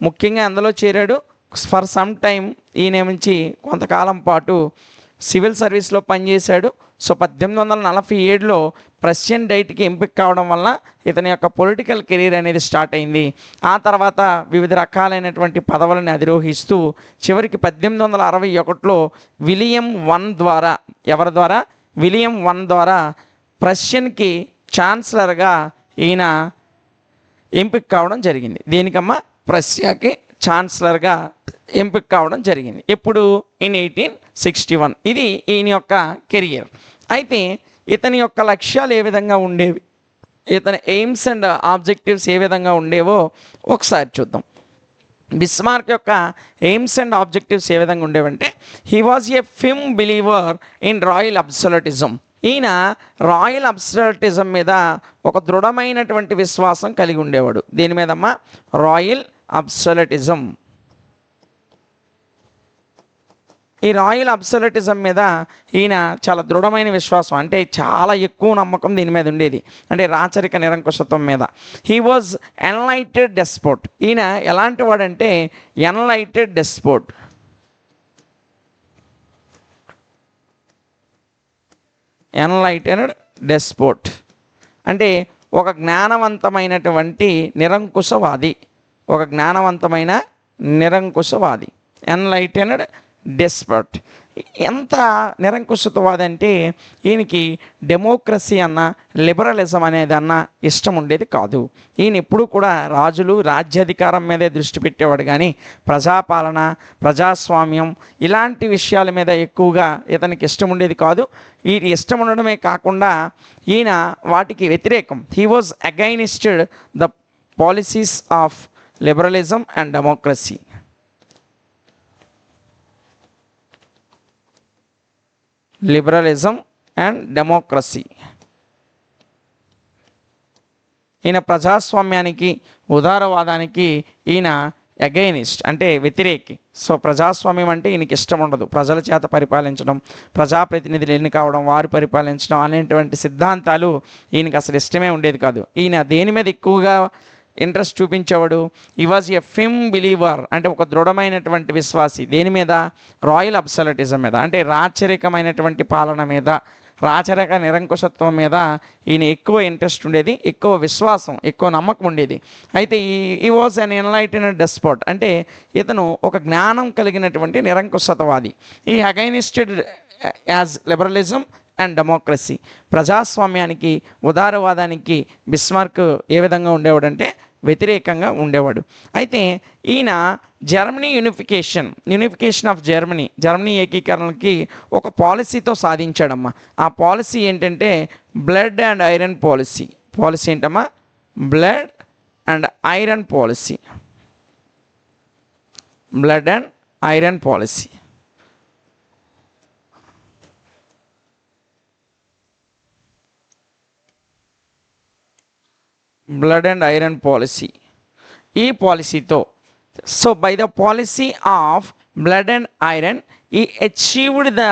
ముఖ్యంగా అందులో చేరాడు. ఫర్ సమ్ టైమ్ ఈయన నుంచి కొంతకాలం పాటు సివిల్ సర్వీస్లో పనిచేశాడు. సో 1847లో ప్రష్యన్ డైట్కి ఎంపిక కావడం వల్ల ఇతని యొక్క పొలిటికల్ కెరీర్ అనేది స్టార్ట్ అయింది. ఆ తర్వాత వివిధ రకాలైనటువంటి పదవులను అధిరోహిస్తూ చివరికి 1861లో విలియం వన్ ద్వారా, ఎవరి ద్వారా? విలియం వన్ ద్వారా ప్రష్యన్కి ఛాన్సలర్గా ఈయన ఎంపిక కావడం జరిగింది. దేనికమ్మా? ప్రష్యాకి ఛాన్సలర్గా ఎంపిక కావడం జరిగింది. ఎప్పుడు? ఇన్ 1861. ఇది ఈయన యొక్క కెరియర్. అయితే ఇతని యొక్క లక్ష్యాలు ఏ విధంగా ఉండేవి, ఇతని ఎయిమ్స్ అండ్ ఆబ్జెక్టివ్స్ ఏ విధంగా ఉండేవో ఒకసారి చూద్దాం. బిస్మార్క్ యొక్క ఎయిమ్స్ అండ్ ఆబ్జెక్టివ్స్ ఏ విధంగా ఉండేవంటే, he was a firm believer in royal absolutism. ఈయన రాయల్ అబ్సల్యూటిజం మీద ఒక దృఢమైనటువంటి విశ్వాసం కలిగి ఉండేవాడు. దీని మీదమ్మా? రాయల్ అబ్సల్యూటిజం. ఈ రాయల్ అబ్సల్యూటిజం మీద ఈయన చాలా దృఢమైన విశ్వాసం, అంటే చాలా ఎక్కువ నమ్మకం దీని మీద ఉండేది, అంటే రాచరిక నిరంకుశత్వం మీద. He was enlightened despot. ఈయన ఎలాంటి వాడంటే ఎన్లైటెడ్ డెస్పోట్. ఎన్లైటెడ్ డెస్పోట్ అంటే ఒక జ్ఞానవంతమైనటువంటి నిరంకుశవాది, ఒక జ్ఞానవంతమైన నిరంకుశవాది, ఎన్లైటెడ్ డెస్పర్ట్. ఎంత నిరంకుశత్వవాది అంటే ఈయనకి డెమోక్రసీ అన్న, లిబరలిజం అనేది అన్న ఇష్టం ఉండేది కాదు. ఈయన ఎప్పుడూ కూడా రాజులు, రాజ్యాధికారం మీదే దృష్టి పెట్టేవాడు, కానీ ప్రజాపాలన, ప్రజాస్వామ్యం ఇలాంటి విషయాల మీద ఎక్కువగా ఇతనికి ఇష్టం ఉండేది కాదు. ఈ ఇష్టం ఉండడమే కాకుండా ఈయన వాటికి వ్యతిరేకం. He was against the policies of liberalism and democracy. Liberalism and democracy. ఈయన ప్రజాస్వామ్యానికి, ఉదారవాదానికి ఈయన అగైనిస్ట్, అంటే వ్యతిరేకి. సో ప్రజాస్వామ్యం అంటే ఈయనకి ఇష్టం ఉండదు. ప్రజల చేత పరిపాలించడం, ప్రజాప్రతినిధులు ఎన్ని కావడం, వారు పరిపాలించడం అనేటువంటి సిద్ధాంతాలు ఈయనకి అసలు ఇష్టమే ఉండేది కాదు. ఈయన దేని మీద ఎక్కువగా ఇంట్రెస్ట్ చూపించేవాడు? ఈ వాజ్ ఎ ఫిమ్ బిలీవర్, అంటే ఒక దృఢమైనటువంటి విశ్వాసి. దేని మీద? రాయల్ అబ్సల్యూటిజం మీద, అంటే రాచరికమైనటువంటి పాలన మీద, రాచరిక నిరంకుశత్వం మీద ఈయన ఎక్కువ ఇంట్రెస్ట్ ఉండేది, ఎక్కువ విశ్వాసం, ఎక్కువ నమ్మకం ఉండేది. అయితే ఈ వాజ్ అన్ ఎన్లైటెడ్ డెస్పోట్, అంటే ఇతను ఒక జ్ఞానం కలిగినటువంటి నిరంకుశతవాది. ఈ అగైనిస్టెడ్ యాజ్ లిబరలిజం అండ్ డెమోక్రసీ. ప్రజాస్వామ్యానికి, ఉదారవాదానికి బిస్మార్క్ ఏ విధంగా ఉండేవాడంటే వ్యతిరేకంగా ఉండేవాడు. అయితే ఈయన జర్మనీ యూనిఫికేషన్ ఆఫ్ జర్మనీ ఏకీకరణకి ఒక పాలసీతో సాధించాడమ్మా. ఆ పాలసీ ఏంటంటే blood and iron policy. Policy ఏంటమ్మా? Blood and iron policy. Blood and iron policy. Blood and iron policy. ఈ పాలసీతో, so by the policy of blood and iron he achieved the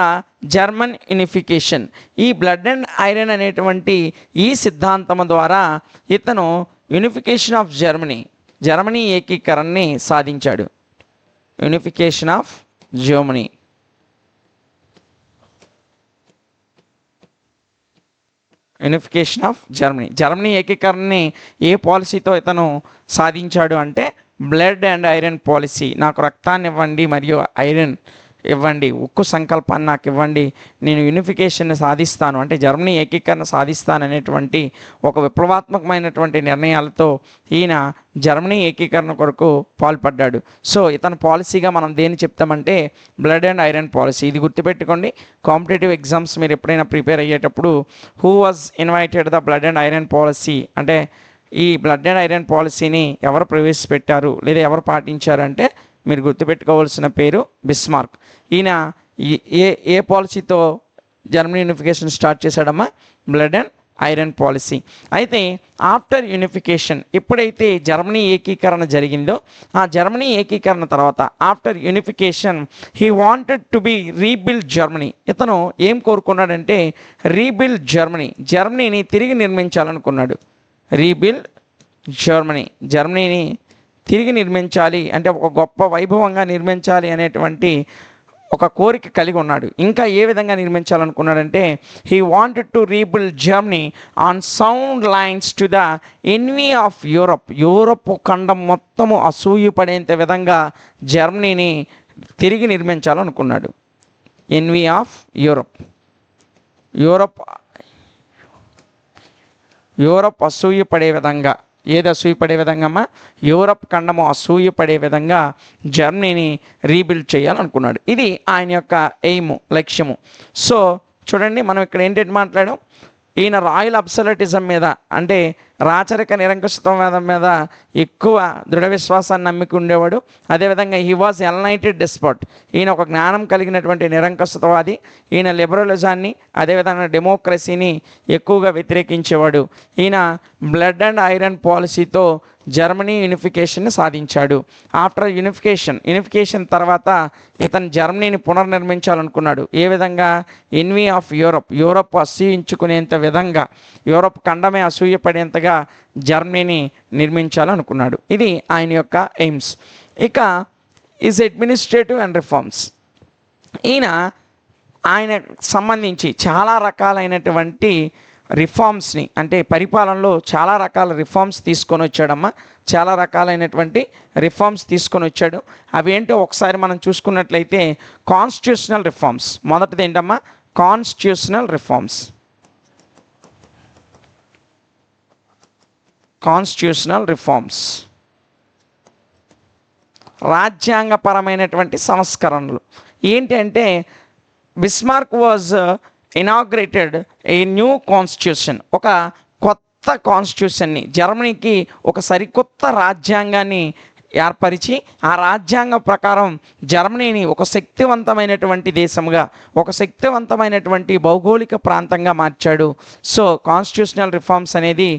German unification. ఈ blood and iron అనేటువంటి ఈ సిద్ధాంతం ద్వారా ఇతను unification of Germany ఏకీకరణని సాధించాడు. Unification of Germany. Unification of Germany ఏకీకరణని ఏ పాలసీతో ఇతను సాధించాడు అంటే బ్లడ్ అండ్ ఐరన్ పాలసీ. నాకు రక్తాన్ని ఇవ్వండి మరియు ఐరన్ ఇవ్వండి, ఉక్కు సంకల్పాన్ని నాకు ఇవ్వండి, నేను యూనిఫికేషన్ని సాధిస్తాను, అంటే జర్మనీ ఏకీకరణ సాధిస్తాను అనేటువంటి ఒక విప్లవాత్మకమైనటువంటి నిర్ణయాలతో ఈయన జర్మనీ ఏకీకరణ కొరకు పాల్పడ్డాడు. సో ఇతని పాలసీగా మనం దేన్ని చెప్తామంటే బ్లడ్ అండ్ ఐరన్ పాలసీ. ఇది గుర్తుపెట్టుకోండి. కాంపిటేటివ్ ఎగ్జామ్స్ మీరు ఎప్పుడైనా ప్రిపేర్ అయ్యేటప్పుడు who was invited the blood and iron policy, అంటే ఈ బ్లడ్ అండ్ ఐరన్ పాలసీని ఎవరు ప్రవేశపెట్టారు లేదా ఎవరు పాటించారు అంటే మీరు గుర్తుపెట్టుకోవాల్సిన పేరు బిస్మార్క్. ఈయన ఏ పాలసీతో జర్మనీ యూనిఫికేషన్ స్టార్ట్ చేశాడమ్మా? Blood and iron policy. అయితే ఆఫ్టర్ యూనిఫికేషన్, ఎప్పుడైతే జర్మనీ ఏకీకరణ జరిగిందో ఆ జర్మనీ ఏకీకరణ తర్వాత after unification he wanted to be rebuild Germany. ఇతను ఏం కోరుకున్నాడంటే రీబిల్డ్ జర్మనీని తిరిగి నిర్మించాలనుకున్నాడు. రీబిల్డ్ జర్మనీని తిరిగి నిర్మించాలి, అంటే ఒక గొప్ప వైభవంగా నిర్మించాలి అనేటువంటి ఒక కోరిక కలిగి ఉన్నాడు. ఇంకా ఏ విధంగా నిర్మించాలనుకున్నాడంటే he wanted to rebuild Germany on sound lines to the envy of Europe. Europe ఖండం మొత్తము అసూయపడేంత విధంగా జర్మనీని తిరిగి నిర్మించాలనుకున్నాడు. Envy of Europe, Europe Europe అసూయపడే విధంగా, ఏది అసూయపడే విధంగా అమ్మా? యూరప్ ఖండము అసూయపడే విధంగా జర్మనీని రీబిల్డ్ చేయాలనుకున్నాడు. ఇది ఆయన యొక్క ఎయిము, లక్ష్యము. సో చూడండి, మనం ఇక్కడ ఏంటంటే మాట్లాడాం, ఈయన రాయల్ అబ్సల్యూటిజం మీద, అంటే రాచరిక నిరంకుశత్వం మీద ఎక్కువ దృఢ విశ్వాసాన్ని నమ్మిక ఉండేవాడు. అదేవిధంగా హీ వాజ్ ఎన్లైటెడ్ డెస్పాట్. ఈయన ఒక జ్ఞానం కలిగినటువంటి నిరంకుశత్వవాది. ఈయన లిబరలిజాన్ని, అదేవిధంగా డెమోక్రసీని ఎక్కువగా వ్యతిరేకించేవాడు. ఈయన బ్లడ్ అండ్ ఐరన్ పాలసీతో జర్మనీ యూనిఫికేషన్ని సాధించాడు. ఆఫ్టర్ యూనిఫికేషన్ తర్వాత ఇతను జర్మనీని పునర్నిర్మించాలనుకున్నాడు. ఏ విధంగా? ఎన్వీ ఆఫ్ యూరప్ అసూయించుకునేంత విధంగా, యూరప్ ఖండమే అసూయపడేంతగా జర్మనీని నిర్మించాలనుకున్నాడు. ఇది ఆయన యొక్క ఎయిమ్స్. ఇక ఈజ్ అడ్మినిస్ట్రేటివ్ అండ్ రిఫార్మ్స్. ఆయన సంబంధించి చాలా రకాలైనటువంటి రిఫార్మ్స్ని, అంటే పరిపాలనలో చాలా రకాల రిఫార్మ్స్ తీసుకొని వచ్చాడమ్మా. చాలా రకాలైనటువంటి రిఫార్మ్స్ తీసుకొని వచ్చాడు. అవి ఏంటో ఒకసారి మనం చూసుకున్నట్లయితే కాన్స్టిట్యూషనల్ రిఫార్మ్స్. మొదటిది ఏంటమ్మా? Constitutional reforms. రాజ్యాంగపరమైనటువంటి సంస్కరణలు. ఏంటి అంటే Bismarck was inaugurated a new constitution. ఒక కొత్త కాన్స్టిట్యూషన్ని, జర్మనీకి ఒక సరికొత్త రాజ్యాంగాన్ని ఏర్పరిచి ఆ రాజ్యాంగం ప్రకారం జర్మనీని ఒక శక్తివంతమైనటువంటి దేశంగా, ఒక శక్తివంతమైనటువంటి భౌగోళిక ప్రాంతంగా మార్చాడు. సో కాన్స్టిట్యూషనల్ రిఫార్మ్స్ అనేది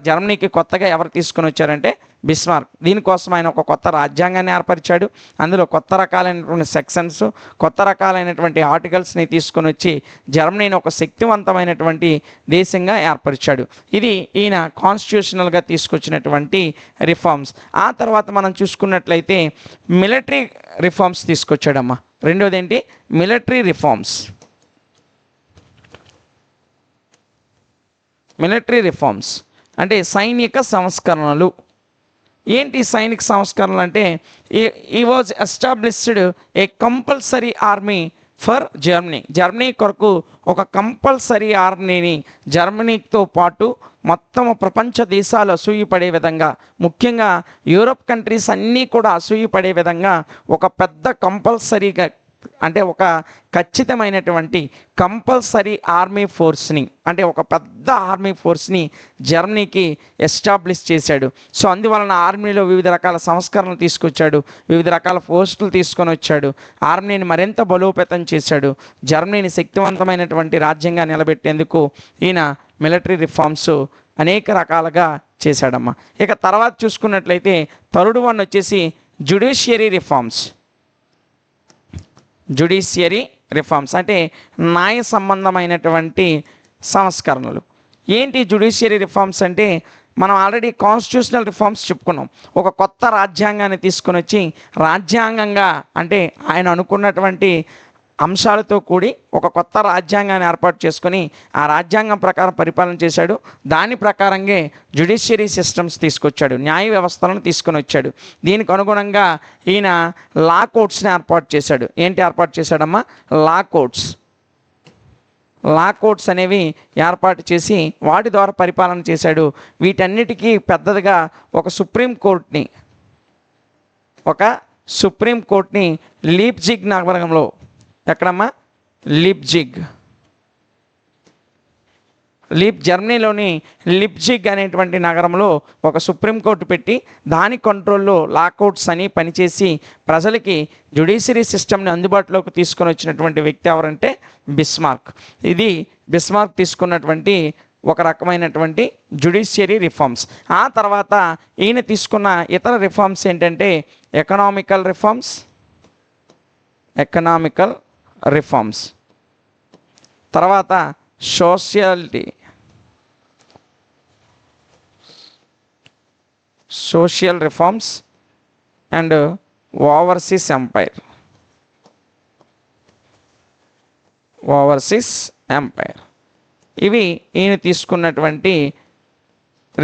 జర్మనీకి కొత్తగా ఎవరు తీసుకొని వచ్చారంటే బిస్మార్క్. దీనికోసం ఆయన ఒక కొత్త రాజ్యాంగాన్ని ఏర్పరిచాడు. అందులో కొత్త రకాలైనటువంటి సెక్షన్స్, కొత్త రకాలైనటువంటి ఆర్టికల్స్ని తీసుకొని వచ్చి జర్మనీని ఒక శక్తివంతమైనటువంటి దేశంగా ఏర్పరిచాడు. ఇది ఈయన కాన్స్టిట్యూషనల్గా తీసుకొచ్చినటువంటి రిఫార్మ్స్. ఆ తర్వాత మనం చూసుకున్నట్లయితే మిలిటరీ రిఫార్మ్స్ తీసుకొచ్చాడమ్మా. రెండోది ఏంటి? మిలిటరీ రిఫార్మ్స్ అంటే సైనిక సంస్కరణలు. ఏంటి సైనిక సంస్కరణలు అంటే ఈ was established A compulsory army for Germany కొరకు ఒక కంపల్సరీ ఆర్మీని జర్మనీతో పాటు మొత్తం ప్రపంచ దేశాలు అసూయపడే విధంగా, ముఖ్యంగా యూరోప్ కంట్రీస్ అన్నీ కూడా అసూయపడే విధంగా ఒక పెద్ద కంపల్సరీగా, అంటే ఒక ఖచ్చితమైనటువంటి కంపల్సరీ ఆర్మీ ఫోర్స్ని, అంటే ఒక పెద్ద ఆర్మీ ఫోర్స్ని జర్మనీకి ఎస్టాబ్లిష్ చేశాడు. సో అందువలన ఆర్మీలో వివిధ రకాల సంస్కరణలు తీసుకొచ్చాడు, వివిధ రకాల పోస్టులు తీసుకొని వచ్చాడు, ఆర్మీని మరింత బలోపేతం చేశాడు. జర్మనీని శక్తివంతమైనటువంటి రాజ్యంగా నిలబెట్టేందుకు ఈయన మిలిటరీ రిఫార్మ్స్ అనేక రకాలుగా చేశాడమ్మా. ఇక తర్వాత చూసుకున్నట్లయితే థర్డ్ వన్ వచ్చేసి జ్యుడిషియరీ రిఫార్మ్స్ అంటే న్యాయ సంబంధమైనటువంటి సంస్కరణలు. ఏంటి జ్యుడిషియరీ రిఫార్మ్స్ అంటే? మనం ఆల్రెడీ కాన్స్టిట్యూషనల్ రిఫార్మ్స్ చెప్పుకున్నాం. ఒక కొత్త రాజ్యాంగాన్ని తీసుకొని వచ్చి రాజ్యాంగంగా, అంటే ఆయన అనుకున్నటువంటి అంశాలతో కూడి ఒక కొత్త రాజ్యాంగాన్ని ఏర్పాటు చేసుకొని ఆ రాజ్యాంగం ప్రకారం పరిపాలన చేశాడు. దాని ప్రకారంగా జ్యుడిషియరీ సిస్టమ్స్ తీసుకొచ్చాడు, న్యాయ వ్యవస్థలను తీసుకొని వచ్చాడు. దీనికి అనుగుణంగా ఈయన లా కోర్ట్స్ని ఏర్పాటు చేశాడు. ఏంటి ఏర్పాటు చేశాడమ్మా? లా కోర్ట్స్ అనేవి ఏర్పాటు చేసి వాటి ద్వారా పరిపాలన చేశాడు. వీటన్నిటికీ పెద్దదిగా ఒక సుప్రీం కోర్ట్ని లీప్జిగ్ నగరంలో, ఎక్కడమ్మా? జర్మనీలోని లిప్జిగ్ అనేటువంటి నగరంలో ఒక సుప్రీంకోర్టు పెట్టి దాని కంట్రోల్లో లా కోర్ట్స్ అని పనిచేసి ప్రజలకి జ్యుడిషియరీ సిస్టమ్ని అందుబాటులోకి తీసుకొని వచ్చినటువంటి వ్యక్తి ఎవరంటే బిస్మార్క్. ఇది బిస్మార్క్ తీసుకున్నటువంటి ఒక రకమైనటువంటి జ్యుడిషియరీ రిఫార్మ్స్. ఆ తర్వాత ఈయన తీసుకున్న ఇతర రిఫార్మ్స్ ఏంటంటే ఎకనామికల్ రిఫార్మ్స్, తర్వాత social reforms and overseas empire. Overseas empire. ఇవి ఈయన తీసుకున్నటువంటి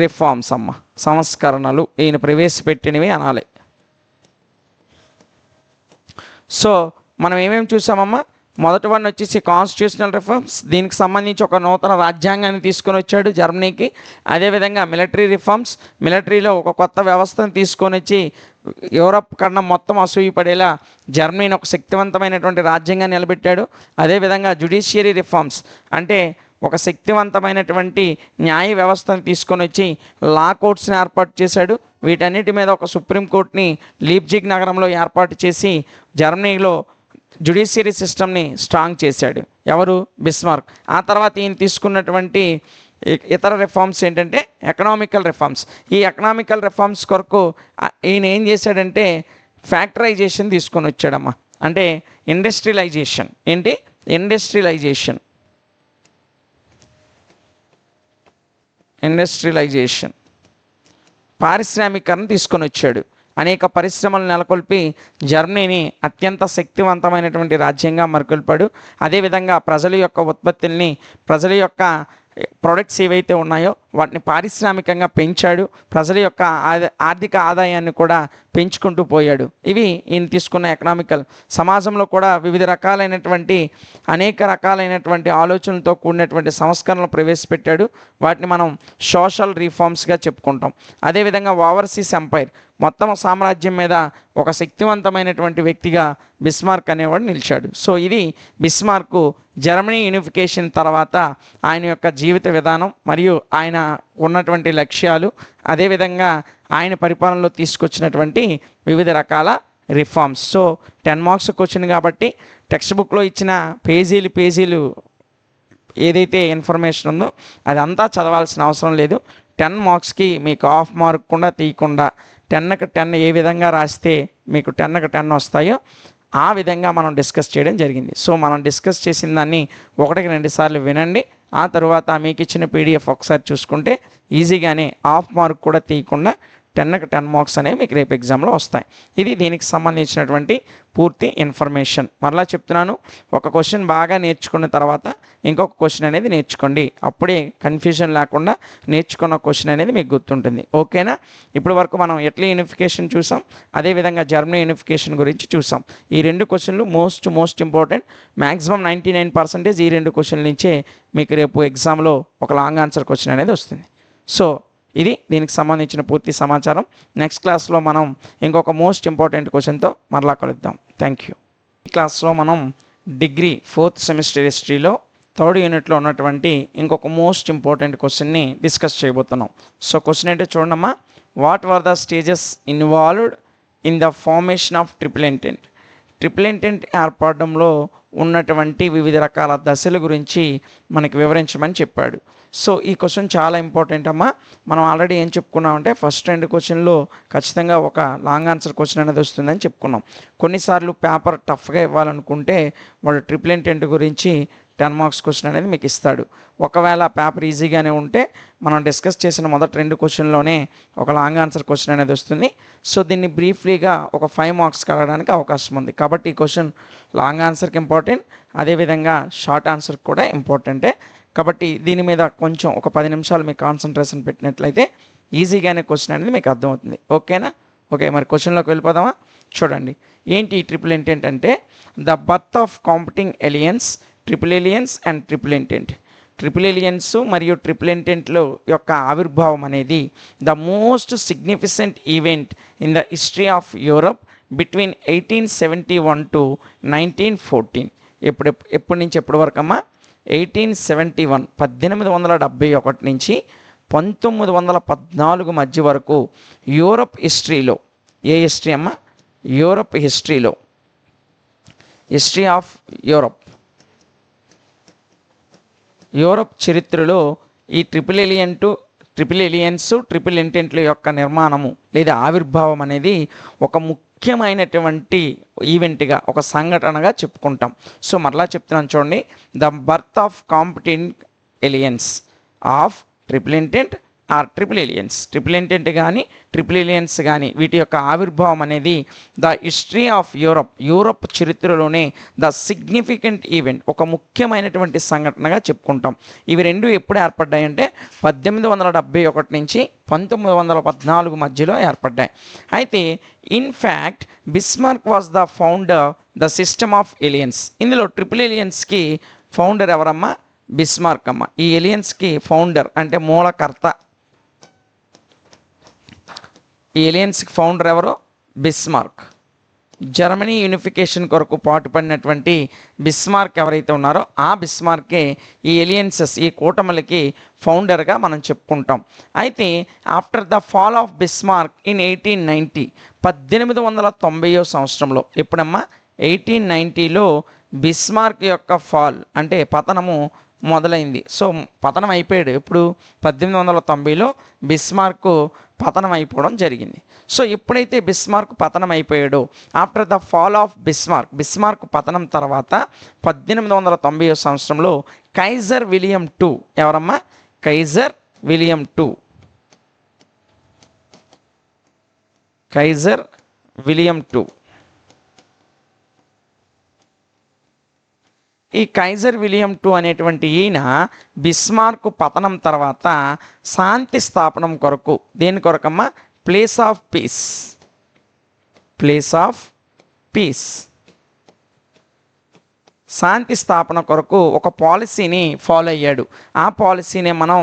రిఫార్మ్స్ అమ్మ, సంస్కరణలు, ఈయన ప్రవేశపెట్టినవి అనాలి. సో మనం ఏమేమి చూసామమ్మా, మొదటి వన్ వచ్చేసి కాన్స్టిట్యూషనల్ రిఫార్మ్స్, దీనికి సంబంధించి ఒక నూతన రాజ్యాంగాన్ని తీసుకొని వచ్చాడు జర్మనీకి. అదేవిధంగా మిలిటరీ రిఫార్మ్స్, మిలిటరీలో ఒక కొత్త వ్యవస్థను తీసుకొని వచ్చి యూరప్ ఖండం మొత్తం అసూయపడేలా జర్మనీని ఒక శక్తివంతమైనటువంటి రాజ్యాంగాన్ని నిలబెట్టాడు. అదేవిధంగా జ్యుడిషియరీ రిఫార్మ్స్ అంటే ఒక శక్తివంతమైనటువంటి న్యాయ వ్యవస్థను తీసుకొని వచ్చి లా కోర్ట్స్ని ఏర్పాటు చేశాడు. వీటన్నిటి మీద ఒక సుప్రీంకోర్టుని లీప్జిగ్ నగరంలో ఏర్పాటు చేసి జర్మనీలో జ్యుడిషియరీ సిస్టమ్ని స్ట్రాంగ్ చేశాడు. ఎవరు? బిస్మార్క్. ఆ తర్వాత ఈయన తీసుకున్నటువంటి ఇతర రిఫార్మ్స్ ఏంటంటే ఎకనామికల్ రిఫార్మ్స్. ఈ ఎకనామికల్ రిఫార్మ్స్ కొరకు ఈయన ఏం చేశాడంటే ఫ్యాక్టరైజేషన్ తీసుకొని వచ్చాడమ్మా. అంటే ఇండస్ట్రియలైజేషన్. ఏంటి? ఇండస్ట్రియలైజేషన్. పారిశ్రామికరణ తీసుకొని వచ్చాడు. అనేక పరిశ్రమలు నెలకొల్పి జర్మనీని అత్యంత శక్తివంతమైనటువంటి రాజ్యంగా మరుకొల్పాడు. అదేవిధంగా ప్రజల యొక్క ఉత్పత్తుల్ని, ప్రజల యొక్క ప్రొడక్ట్స్ ఏవైతే ఉన్నాయో వాటిని పారిశ్రామికంగా పెంచాడు. ప్రజల యొక్క ఆర్థిక ఆదాయాన్ని కూడా పెంచుకుంటూ పోయాడు. ఇవి ఈయన తీసుకున్న ఎకనామికల్. సమాజంలో కూడా వివిధ రకాలైనటువంటి అనేక రకాలైనటువంటి ఆలోచనలతో కూడినటువంటి సంస్కరణలు ప్రవేశపెట్టాడు. వాటిని మనం సోషల్ రిఫార్మ్స్గా చెప్పుకుంటాం. అదేవిధంగా ఓవర్సీస్ ఎంపైర్, మొత్తం సామ్రాజ్యం మీద ఒక శక్తివంతమైనటువంటి వ్యక్తిగా బిస్మార్క్ అనేవాడు నిలిచాడు. సో ఇది బిస్మార్క్ జర్మనీ యూనిఫికేషన్ తర్వాత ఆయన యొక్క జీవిత విధానం మరియు ఆయన ఉన్నటువంటి లక్ష్యాలు, అదేవిధంగా ఆయన పరిపాలనలో తీసుకొచ్చినటువంటి వివిధ రకాల రిఫార్మ్స్. సో 10 మార్క్స్ క్వశ్చన్ కాబట్టి టెక్స్ట్ బుక్లో ఇచ్చిన పేజీలు ఏదైతే ఇన్ఫర్మేషన్ ఉందో అదంతా చదవాల్సిన అవసరం లేదు. 10 మార్క్స్కి మీకు హాఫ్ మార్క్ కూడా తీయకుండా 10కి 10 ఏ విధంగా రాస్తే మీకు 10కి 10 వస్తాయో ఆ విధంగా మనం డిస్కస్ చేయడం జరిగింది. సో మనం డిస్కస్ చేసిన దాన్ని 1కి 2 సార్లు వినండి. ఆ తర్వాత మీకు ఇచ్చిన పీడిఎఫ్ ఒకసారి చూసుకుంటే ఈజీగానే హాఫ్ మార్క్ కూడా తీయకుండా 10కి 10 మార్క్స్ అనేవి మీకు రేపు ఎగ్జామ్లో వస్తాయి. ఇది దీనికి సంబంధించినటువంటి పూర్తి ఇన్ఫర్మేషన్. మరలా చెప్తున్నాను, ఒక క్వశ్చన్ బాగా నేర్చుకున్న తర్వాత ఇంకొక క్వశ్చన్ అనేది నేర్చుకోండి. అప్పుడే కన్ఫ్యూజన్ లేకుండా నేర్చుకున్న క్వశ్చన్ అనేది మీకు గుర్తుంటుంది. ఓకేనా? ఇప్పటి వరకు మనం ఇటలీ యూనిఫికేషన్ చూసాం, అదేవిధంగా జర్మనీ యూనిఫికేషన్ గురించి చూసాం. ఈ 2 క్వశ్చన్లు మోస్ట్ ఇంపార్టెంట్. మ్యాక్సిమం 99% ఈ 2 క్వశ్చన్ల నుంచే మీకు రేపు ఎగ్జామ్లో ఒక లాంగ్ ఆన్సర్ క్వశ్చన్ అనేది వస్తుంది. సో ఇది దీనికి సంబంధించిన పూర్తి సమాచారం. నెక్స్ట్ క్లాస్లో మనం ఇంకొక మోస్ట్ ఇంపార్టెంట్ క్వశ్చన్తో మరలా కలుద్దాం. Thank you. ఈ క్లాస్లో మనం డిగ్రీ 4th సెమిస్టర్ హిస్టరీలో 3rd యూనిట్లో ఉన్నటువంటి ఇంకొక మోస్ట్ ఇంపార్టెంట్ క్వశ్చన్ని డిస్కస్ చేయబోతున్నాం. సో క్వశ్చన్ ఏంటో చూడమ్మా. What were the stages involved in the formation of triple entente? Triple entente ఏర్పడడంలో ఉన్నటువంటి వివిధ రకాల దశల గురించి మనకి వివరించమని చెప్పాడు. సో ఈ క్వశ్చన్ చాలా ఇంపార్టెంట్ అమ్మా. మనం ఆల్రెడీ ఏం చెప్పుకున్నామంటే ఫస్ట్ 2 క్వశ్చన్లో ఖచ్చితంగా ఒక లాంగ్ ఆన్సర్ క్వశ్చన్ అనేది వస్తుందని చెప్పుకున్నాం. కొన్నిసార్లు పేపర్ టఫ్గా ఇవ్వాలనుకుంటే వాడు ట్రిపుల్ ఎంటెంట్ గురించి 10 మార్క్స్ క్వశ్చన్ అనేది మీకు ఇస్తాడు. ఒకవేళ పేపర్ ఈజీగానే ఉంటే మనం డిస్కస్ చేసిన మొదటి 2 క్వశ్చన్లోనే ఒక లాంగ్ ఆన్సర్ క్వశ్చన్ అనేది వస్తుంది. సో దీన్ని బ్రీఫ్లీగా ఒక 5 మార్క్స్ కలగడానికి అవకాశం ఉంది. కాబట్టి ఈ క్వశ్చన్ లాంగ్ ఆన్సర్కి ఇంపార్టెంట్, అదేవిధంగా షార్ట్ ఆన్సర్కి కూడా ఇంపార్టెంటే. కాబట్టి దీని మీద కొంచెం ఒక 10 నిమిషాలు మీకు కాన్సన్ట్రేషన్ పెట్టినట్లయితే ఈజీగానే క్వశ్చన్ అనేది మీకు అర్థమవుతుంది. ఓకేనా? ఓకే, మరి క్వశ్చన్లోకి వెళ్ళిపోదామా? చూడండి, ఏంటి ట్రిపుల్ ఎంటెంట్ అంటే the birth of competing alliances, triple alliance and triple entente. Triple alliance మరియు ట్రిపుల్ ఎంటెంట్లో యొక్క ఆవిర్భావం అనేది the most significant event in the history of Europe between 1871 to 1914. ఎప్పటి నుంచి ఎప్పటి వరకు అమ్మా? 1871 1871 నుంచి 1914 మధ్య వరకు యూరప్ హిస్టరీలో, ఏ హిస్టరీ అమ్మా? యూరప్ హిస్టరీలో, హిస్టరీ ఆఫ్ యూరప్ చరిత్రలో ఈ ట్రిపుల్ ఎలియన్స్ ట్రిపుల్ ఎంటెంట్ల యొక్క నిర్మాణము లేదా ఆవిర్భావం అనేది ఒక ముఖ్యమైనటువంటి ఈవెంట్గా, ఒక సంఘటనగా చెప్పుకుంటాం. సో మరలా చెప్తున్నాను చూడండి, the birth of competing alliances of triple entente or triple alliance, triple entente కానీ ట్రిపుల్ ఏలియన్స్ కానీ వీటి యొక్క ఆవిర్భావం అనేది ద హిస్టరీ ఆఫ్ యూరప్ చరిత్రలోనే ద సిగ్నిఫికెంట్ ఈవెంట్, ఒక ముఖ్యమైనటువంటి సంఘటనగా చెప్పుకుంటాం. ఇవి రెండు ఎప్పుడు ఏర్పడ్డాయంటే 1871 నుంచి 1914 మధ్యలో ఏర్పడ్డాయి. అయితే in fact Bismarck was the founder the system of alliances. ఇందులో ట్రిపుల్ ఏలియన్స్కి ఫౌండర్ ఎవరమ్మా? బిస్మార్క్ అమ్మ. ఈ ఎలియన్స్కి ఫౌండర్ అంటే మూలకర్త. ఈ ఎలియన్స్కి ఫౌండర్ ఎవరు? బిస్మార్క్. జర్మనీ యూనిఫికేషన్ కొరకు పాటుపడినటువంటి బిస్మార్క్ ఎవరైతే ఉన్నారో ఆ బిస్మార్కే ఈ ఎలియన్సెస్, ఈ కూటమిలకి ఫౌండర్గా మనం చెప్పుకుంటాం. అయితే after the fall of Bismarck in 1890, 1890వ సంవత్సరంలో, ఎప్పుడమ్మా? 1890లో బిస్మార్క్ యొక్క ఫాల్ అంటే పతనము మొదలైంది. సో పతనం అయిపోయాడు. ఇప్పుడు 1890లో బిస్మార్క్ పతనం అయిపోవడం జరిగింది. సో ఎప్పుడైతే బిస్మార్క్ పతనం అయిపోయాడో, after the fall of Bismarck పతనం తర్వాత 1890 సంవత్సరంలో కైజర్ విలియం II, ఎవరమ్మా? Kaiser William II. Kaiser William II. ఈ కైజర్ విలియం II అనేటువంటి ఈయన బిస్మార్క్ పతనం తర్వాత శాంతి స్థాపనం కొరకు, దేని కొరకమ్మా? ప్లేస్ ఆఫ్ పీస్, శాంతి స్థాపన కొరకు ఒక పాలసీని ఫాలో అయ్యాడు. ఆ పాలసీనే మనం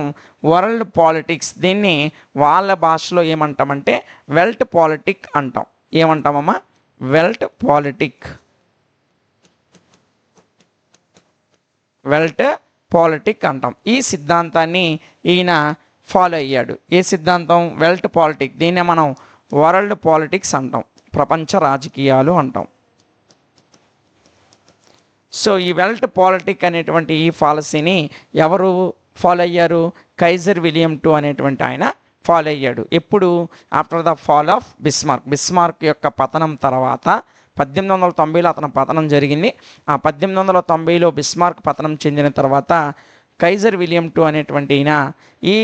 వరల్డ్ పాలిటిక్స్, దీన్ని వాళ్ళ భాషలో ఏమంటామంటే వెల్ట్ పాలిటిక్ అంటాం. ఏమంటామమ్మా? వెల్ట్ పాలిటిక్ అంటాం. ఈ సిద్ధాంతాన్ని ఈయన ఫాలో అయ్యాడు. ఏ సిద్ధాంతం? వెల్ట్ పాలిటిక్. దీన్నే మనం వరల్డ్ పాలిటిక్స్ అంటాం, ప్రపంచ రాజకీయాలు అంటాం. సో ఈ వెల్ట్ పాలిటిక్ అనేటువంటి ఈ పాలసీని ఎవరు ఫాలో అయ్యారు? కైజర్ విలియం II అనేటువంటి ఆయన ఫాలో అయ్యాడు. ఎప్పుడు? After the fall of Bismarck యొక్క పతనం తర్వాత 1890లో అతని పతనం జరిగింది. ఆ 1890లో బిస్మార్క్ పతనం చెందిన తర్వాత కైజర్ విలియం II అనేటువంటి ఈయన ఈ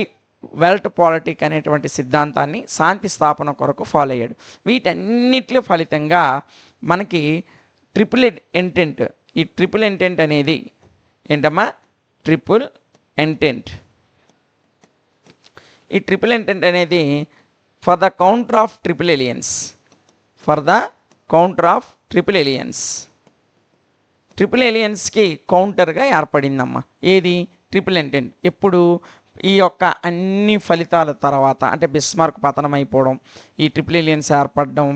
వెల్ట్ పాలిటిక్ అనేటువంటి సిద్ధాంతాన్ని శాంతి స్థాపన కొరకు ఫాలో అయ్యాడు. వీటన్నిటి ఫలితంగా మనకి ట్రిపుల్ ఎంటెంట్, ఈ ట్రిపుల్ ఎంటెంట్ అనేది ఏంటమ్మా? Triple entente. ఈ ట్రిపుల్ ఎంటెంట్ అనేది for the counter of triple alliance, triple ఏలియన్స్కి కౌంటర్గా ఏర్పడిందమ్మా. ఏది? Triple entente. ఎప్పుడు? ఈ యొక్క అన్ని ఫలితాల తర్వాత, అంటే బిస్మార్క్ పతనం అయిపోవడం, ఈ ట్రిపుల్ ఏలియన్స్ ఏర్పడడం,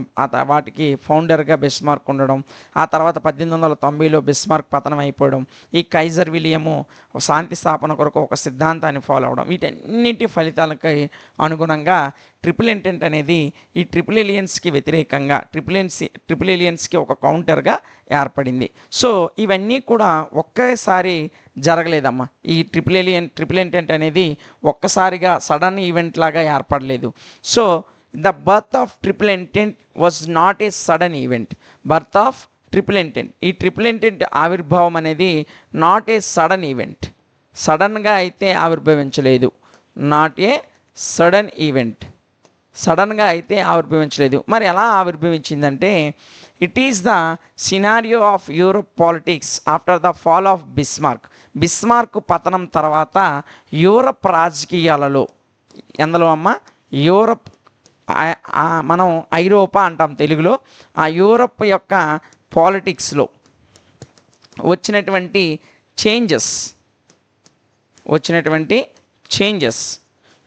వాటికి ఫౌండర్గా బిస్మార్క్ ఉండడం, ఆ తర్వాత 1890లో బిస్మార్క్ పతనం అయిపోవడం, ఈ కైజర్ విలియము శాంతి స్థాపన కొరకు ఒక సిద్ధాంతాన్ని ఫాలో అవడం, వీటన్నిటి ఫలితాలకి అనుగుణంగా ట్రిపుల్ ఎంటెంట్ అనేది ఈ ట్రిపుల్ ఏలియన్స్కి వ్యతిరేకంగా ట్రిపుల్ ఏలియన్స్కి ఒక కౌంటర్గా ఏర్పడింది. సో ఇవన్నీ కూడా ఒకేసారి జరగలేదమ్మా. ఈ ట్రిపుల్ ఎంటెంట్ అనేది ఒక్కసారిగా సడన్ ఈవెంట్ లాగా ఏర్పడలేదు. So the birth of triple entente was not a sudden event. ఈ ట్రిపుల్ ఎంటెంట్ ఆవిర్భావం అనేది నాట్ ఏ సడన్ ఈవెంట్, సడన్గా అయితే ఆవిర్భవించలేదు. నాట్ ఏ సడన్ ఈవెంట్, సడన్గా అయితే ఆవిర్భవించలేదు. మరి ఎలా ఆవిర్భవించిందంటే, it is the scenario of Europe politics after the fall of Bismarck పతనం తర్వాత యూరప్ రాజకీయాలలో, ఎందులో అమ్మ? యూరప్, మనం ఐరోపా అంటాం తెలుగులో, ఆ యూరప్ యొక్క పాలిటిక్స్లో వచ్చినటువంటి చేంజెస్,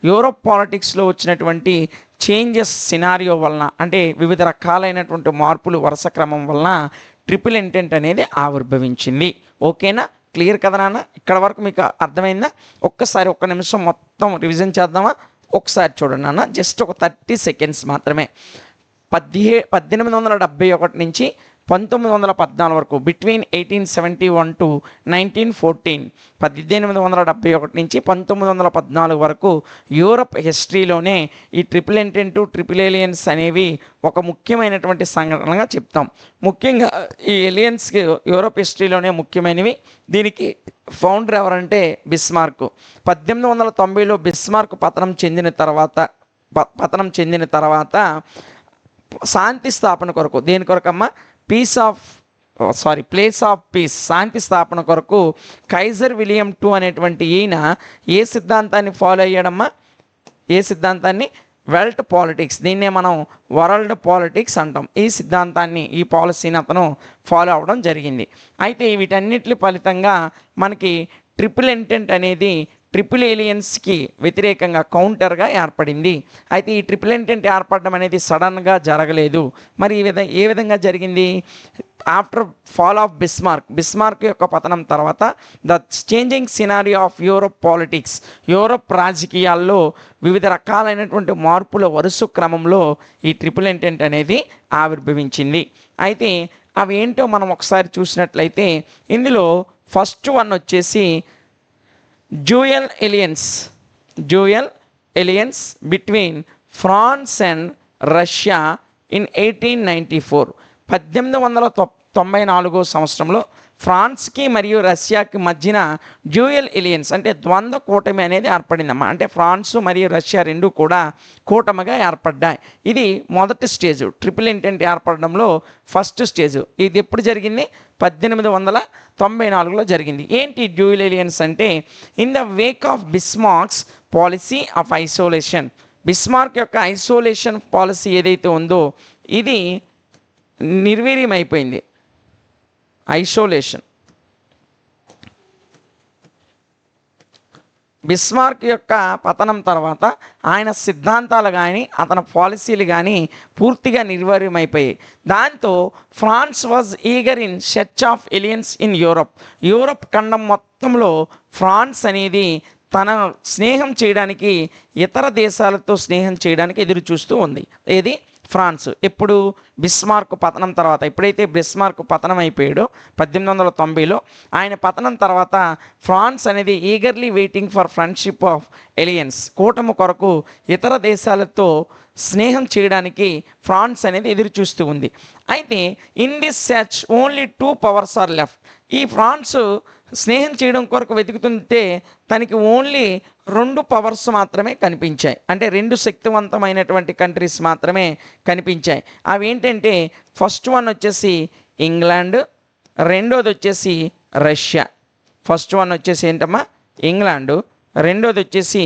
యూరోప్ పాలిటిక్స్లో వచ్చినటువంటి చేంజెస్ సినారియో వలన, అంటే వివిధ రకాలైనటువంటి మార్పులు వరుస క్రమం వలన ట్రిపుల్ ఎంటెంట్ అనేది ఆవిర్భవించింది. ఓకేనా? క్లియర్ కదా నాన్న? ఇక్కడ వరకు మీకు అర్థమైందా? ఒక్కసారి ఒక్క నిమిషం మొత్తం రివిజన్ చేద్దామా? ఒకసారి చూడండి నాన్న, జస్ట్ ఒక 30 సెకండ్స్ మాత్రమే. 1871 నుంచి 1914 వరకు, బిట్వీన్ 1871 టు 1914, 1871 నుంచి 1914 వరకు యూరప్ హిస్టరీలోనే ఈ ట్రిపుల్ ఎంటెంట్ ట్రిపుల్ ఏలియన్స్ అనేవి ఒక ముఖ్యమైనటువంటి సంఘటనగా చెప్తాం. ముఖ్యంగా ఈ ఏలియన్స్కి యూరప్ హిస్టరీలోనే ముఖ్యమైనవి. దీనికి ఫౌండర్ ఎవరంటే బిస్మార్క్. 1890లో బిస్మార్క్ పతనం చెందిన తర్వాత శాంతి స్థాపన కొరకు, దేని కొరకమ్మా, ప్లేస్ ఆఫ్ పీస్, శాంతి స్థాపన కొరకు కైజర్ విలియం II అనేటువంటి ఈయన ఏ సిద్ధాంతాన్ని ఫాలో అయ్యాడమ్మా? ఏ సిద్ధాంతాన్ని? వెల్ట్ పాలిటిక్స్. దీన్నే మనం వరల్డ్ పాలిటిక్స్ అంటాం. ఈ సిద్ధాంతాన్ని, ఈ పాలసీని అతను ఫాలో అవ్వడం జరిగింది. అయితే వీటన్నిటి ఫలితంగా మనకి ట్రిపుల్ ఎంటెంట్ అనేది ట్రిపుల్ ఏలియన్స్కి వ్యతిరేకంగా కౌంటర్గా ఏర్పడింది. అయితే ఈ ట్రిపుల్ ఎంటెంట్ ఏర్పడడం అనేది సడన్గా జరగలేదు. మరి ఏ విధంగా జరిగింది? ఆఫ్టర్ ఫాల్ ఆఫ్ బిస్మార్క్ యొక్క పతనం తర్వాత the changing scenario of Europe politics, Europe రాజకీయాల్లో వివిధ రకాలైనటువంటి మార్పుల వరుస క్రమంలో ఈ ట్రిపుల్ ఎంటెంట్ అనేది ఆవిర్భవించింది. అయితే అవి ఏంటో మనం ఒకసారి చూసినట్లయితే ఇందులో ఫస్ట్ వన్ వచ్చేసి dual alliance between France and Russia in 1894. 1894 సంవత్సరంలో ఫ్రాన్స్కి మరియు రష్యాకి మధ్యన డ్యూయల్ ఎలియన్స్ అంటే ద్వంద్వ కూటమి అనేది ఏర్పడిందమ్మా. అంటే ఫ్రాన్స్ మరియు రష్యా రెండు కూడా కూటమిగా ఏర్పడ్డాయి. ఇది మొదటి స్టేజ్, ట్రిపుల్ ఎంటెంట్ ఏర్పడడంలో ఫస్ట్ స్టేజ్. ఇది ఎప్పుడు జరిగింది? 1894లో జరిగింది. ఏంటి డ్యూయల్ ఎలియన్స్ అంటే? In the wake of Bismarck's policy of isolation, Bismarck యొక్క ఐసోలేషన్ పాలసీ ఏదైతే ఉందో ఇది నిర్వీర్యమైపోయింది. ఐసోలేషన్, బిస్మార్క్ యొక్క పతనం తర్వాత ఆయన సిద్ధాంతాలు కానీ అతని పాలసీలు కానీ పూర్తిగా నిర్వీర్యమైపోయాయి. దాంతో France was eager in search of alliances in Europe ఖండం మొత్తంలో ఫ్రాన్స్ అనేది తన స్నేహం చేయడానికి, ఇతర దేశాలతో స్నేహం చేయడానికి ఎదురు చూస్తూ ఉంది. ఏది? ఫ్రాన్స్. ఎప్పుడు? బిస్మార్క్ పతనం తర్వాత. ఎప్పుడైతే బిస్మార్క్ పతనం అయిపోయాడో 1890లో, ఆయన పతనం తర్వాత ఫ్రాన్స్ అనేది eagerly waiting for friendship of alliance, కూటమి కొరకు ఇతర దేశాలతో స్నేహం చేయడానికి ఫ్రాన్స్ అనేది ఎదురు చూస్తూ ఉంది. అయితే in this search only 2 powers are left. ఈ ఫ్రాన్స్ స్నేహం చేయడం కొరకు వెతుకుతుంటే తనకి ఓన్లీ 2 పవర్స్ మాత్రమే కనిపించాయి. అంటే 2 శక్తివంతమైనటువంటి కంట్రీస్ మాత్రమే కనిపించాయి. అవి ఏంటంటే ఫస్ట్ వన్ వచ్చేసి ఇంగ్లాండ్, రెండోది వచ్చేసి రష్యా. ఫస్ట్ వన్ వచ్చేసి ఏంటమ్మా? ఇంగ్లాండు, రెండోది వచ్చేసి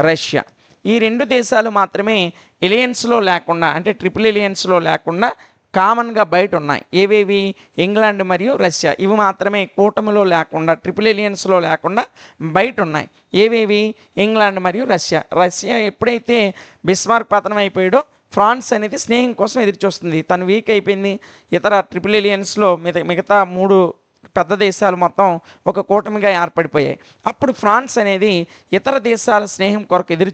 రష్యా. ఈ 2 దేశాలు మాత్రమే ఎలియన్స్లో లేకుండా, అంటే ట్రిపుల్ ఎలియన్స్లో లేకుండా కామన్గా బయట ఉన్నాయి. ఏవేవి? ఇంగ్లాండ్ మరియు రష్యా. ఇవి మాత్రమే కూటమిలో లేకుండా, ట్రిపుల్ ఎలియన్స్లో లేకుండా బయట ఉన్నాయి. ఏవేవి? ఇంగ్లాండ్ మరియు రష్యా ఎప్పుడైతే బిస్మార్క్ పతనం అయిపోయాడో ఫ్రాన్స్ అనేది స్నేహం కోసం ఎదురు చూస్తుంది. తను వీక్ అయిపోయింది. ఇతర ట్రిపుల్ ఎలియన్స్లో మిగతా 3 పెద్ద దేశాలు మొత్తం ఒక కూటమిగా ఏర్పడిపోయాయి. అప్పుడు ఫ్రాన్స్ అనేది ఇతర దేశాల స్నేహం కొరకు ఎదురు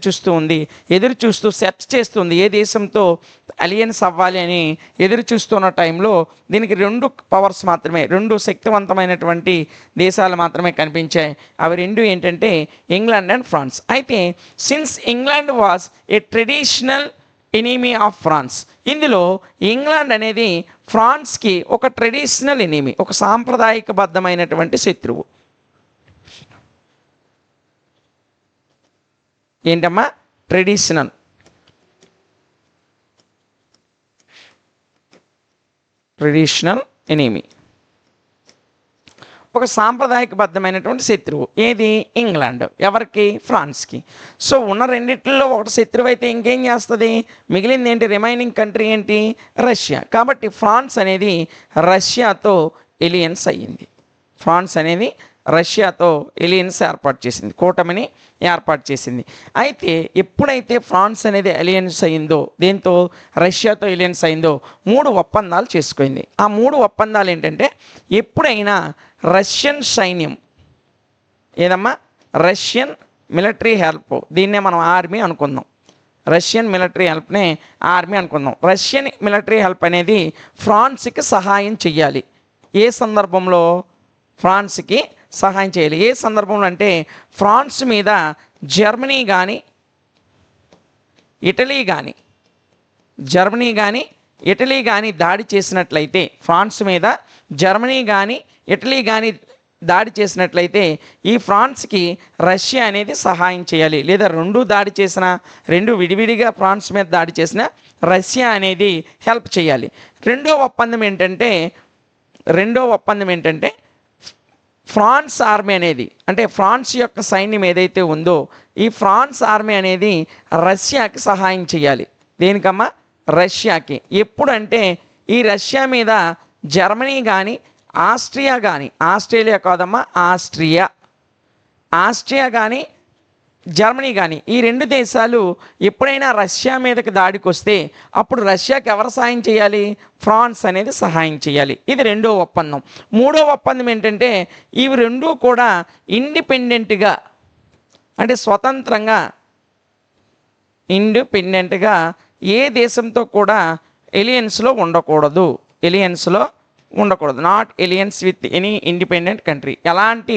చూస్తూ సెర్చ్ చేస్తుంది. ఏ దేశంతో అలియన్స్ అవ్వాలి అని ఎదురు చూస్తున్న టైంలో దీనికి 2 పవర్స్ మాత్రమే, 2 శక్తివంతమైనటువంటి దేశాలు మాత్రమే కనిపించాయి. అవి 2 ఏంటంటే ఇంగ్లాండ్ అండ్ ఫ్రాన్స్. అయితే since England was a traditional enemy of France, ఇందులో ఇంగ్లాండ్ అనేది ఫ్రాన్స్కి ఒక ట్రెడిషనల్ ఎనిమీ, ఒక సాంప్రదాయకబద్ధమైనటువంటి శత్రువు. ఏంటమ్మా? ట్రెడిషనల్ ఎనిమీ, ఒక సాంప్రదాయకబద్ధమైనటువంటి శత్రువు. ఏది? ఇంగ్లాండ్. ఎవరికి? ఫ్రాన్స్కి. సో ఉన్న రెండిట్లో ఒకటి శత్రువు అయితే ఇంకేం చేస్తుంది? మిగిలింది ఏంటి? రిమైనింగ్ కంట్రీ ఏంటి? రష్యా. కాబట్టి ఫ్రాన్స్ అనేది రష్యాతో ఎలియన్స్ అయ్యింది. ఫ్రాన్స్ అనేది రష్యాతో ఎలియన్స్ ఏర్పాటు చేసింది, కూటమిని ఏర్పాటు చేసింది. అయితే ఎప్పుడైతే ఫ్రాన్స్ అనేది ఎలియన్స్ అయిందో, దేంతో? రష్యాతో ఎలియన్స్ అయిందో 3 ఒప్పందాలు చేసుకుంది. ఆ 3 ఒప్పందాలు ఏంటంటే, ఎప్పుడైనా రష్యన్ సైన్యం, ఏదమ్మా? రష్యన్ మిలిటరీ హెల్ప్, దీన్నే మనం ఆర్మీ అనుకుందాం. రష్యన్ మిలిటరీ హెల్ప్ని ఆర్మీ అనుకుందాం. రష్యన్ మిలిటరీ హెల్ప్ అనేది ఫ్రాన్స్కి సహాయం చేయాలి. ఏ సందర్భంలో? ఫ్రాన్స్కి సహాయం చేయాలి. ఏ సందర్భంలో అంటే ఫ్రాన్స్ మీద జర్మనీ కానీ ఇటలీ కానీ దాడి చేసినట్లయితే, ఫ్రాన్స్ మీద జర్మనీ కానీ ఇటలీ కానీ దాడి చేసినట్లయితే ఈ ఫ్రాన్స్కి రష్యా అనేది సహాయం చేయాలి. లేదా రెండు విడివిడిగా ఫ్రాన్స్ మీద దాడి చేసిన రష్యా అనేది హెల్ప్ చేయాలి. రెండో ఒప్పందం ఏంటంటే ఫ్రాన్స్ ఆర్మీ అనేది, అంటే ఫ్రాన్స్ యొక్క సైన్యం ఏదైతే ఉందో ఈ ఫ్రాన్స్ ఆర్మీ అనేది రష్యాకి సహాయం చేయాలి. దేనికమ్మా? రష్యాకి. ఎప్పుడంటే ఈ రష్యా మీద జర్మనీ కానీ ఆస్ట్రేలియా కాదమ్మా, ఆస్ట్రియా కానీ జర్మనీ కానీ ఈ రెండు దేశాలు ఎప్పుడైనా రష్యా మీదకి దాడికి వస్తే అప్పుడు రష్యాకి ఎవరు సహాయం చేయాలి? ఫ్రాన్స్ అనేది సహాయం చేయాలి. ఇది రెండో ఒప్పందం. మూడో ఒప్పందం ఏంటంటే ఇవి రెండూ కూడా ఇండిపెండెంట్గా, అంటే స్వతంత్రంగా ఏ దేశంతో కూడా ఎలియన్స్లో ఉండకూడదు. Not alliance with any independent country. ఎలాంటి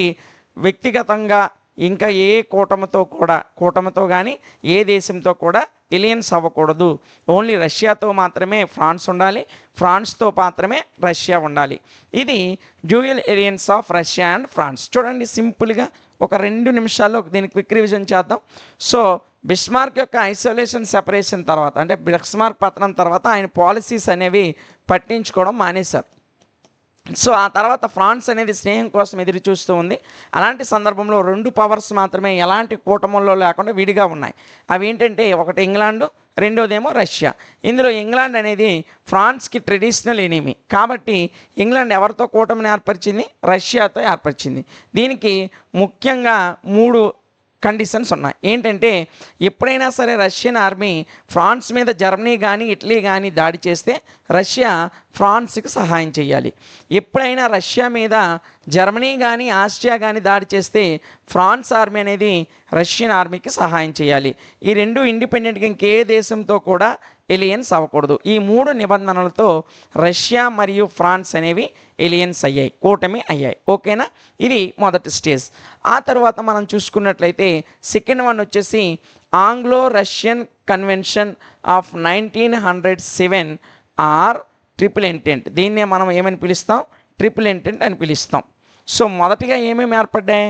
వ్యక్తిగతంగా ఇంకా ఏ కూటమితో కానీ ఏ దేశంతో కూడా ఎలియన్స్ అవ్వకూడదు. ఓన్లీ రష్యాతో మాత్రమే ఫ్రాన్స్ ఉండాలి, ఫ్రాన్స్తో మాత్రమే రష్యా ఉండాలి. ఇది dual alliance of Russia and France. చూడండి, సింపుల్గా ఒక 2 నిమిషాల్లో దీనికి క్విక్ రివిజన్ చేద్దాం. సో బిస్మార్క్ యొక్క ఐసోలేషన్ సెపరేషన్ తర్వాత, అంటే బిస్మార్క్ పతనం తర్వాత ఆయన పాలసీస్ అనేవి పట్టించుకోవడం మానేశారు. సో ఆ తర్వాత ఫ్రాన్స్ అనేది స్నేహం కోసం ఎదురు చూస్తూ ఉంది. అలాంటి సందర్భంలో 2 పవర్స్ మాత్రమే ఎలాంటి కూటముల్లో లేకుండా విడిగా ఉన్నాయి. అవి ఏంటంటే ఒకటి ఇంగ్లాండు, రెండోదేమో రష్యా. ఇందులో ఇంగ్లాండ్ అనేది ఫ్రాన్స్కి ట్రెడిషనల్ ఎనిమీ కాబట్టి ఇంగ్లాండ్ ఎవరితో కూటమిని ఏర్పరిచింది? రష్యాతో ఏర్పరిచింది. దీనికి ముఖ్యంగా 3 కండిషన్స్ ఉన్నాయి. ఏంటంటే ఎప్పుడైనా సరే రష్యన్ ఆర్మీ ఫ్రాన్స్ మీద జర్మనీ కానీ ఇటలీ కానీ దాడి చేస్తే రష్యా ఫ్రాన్స్కి సహాయం చేయాలి. ఎప్పుడైనా రష్యా మీద జర్మనీ కానీ ఆస్ట్రియా కానీ దాడి చేస్తే ఫ్రాన్స్ ఆర్మీ అనేది రష్యన్ ఆర్మీకి సహాయం చేయాలి. ఈ 2 ఇండిపెండెంట్గా ఇంకే దేశంతో కూడా ఎలియన్స్ అవ్వకూడదు. ఈ 3 నిబంధనలతో రష్యా మరియు ఫ్రాన్స్ అనేవి ఎలియన్స్ అయ్యాయి, కూటమి అయ్యాయి. ఓకేనా? ఇది మొదటి స్టేజ్. ఆ తర్వాత మనం చూసుకున్నట్లయితే సెకండ్ వన్ వచ్చేసి Anglo Russian convention of 1907 or triple entente. దీన్నే మనం ఏమని పిలుస్తాం? ట్రిపుల్ ఇంటెంట్ అని పిలుస్తాం. సో మొదటిగా ఏమేమి ఏర్పడ్డాయి?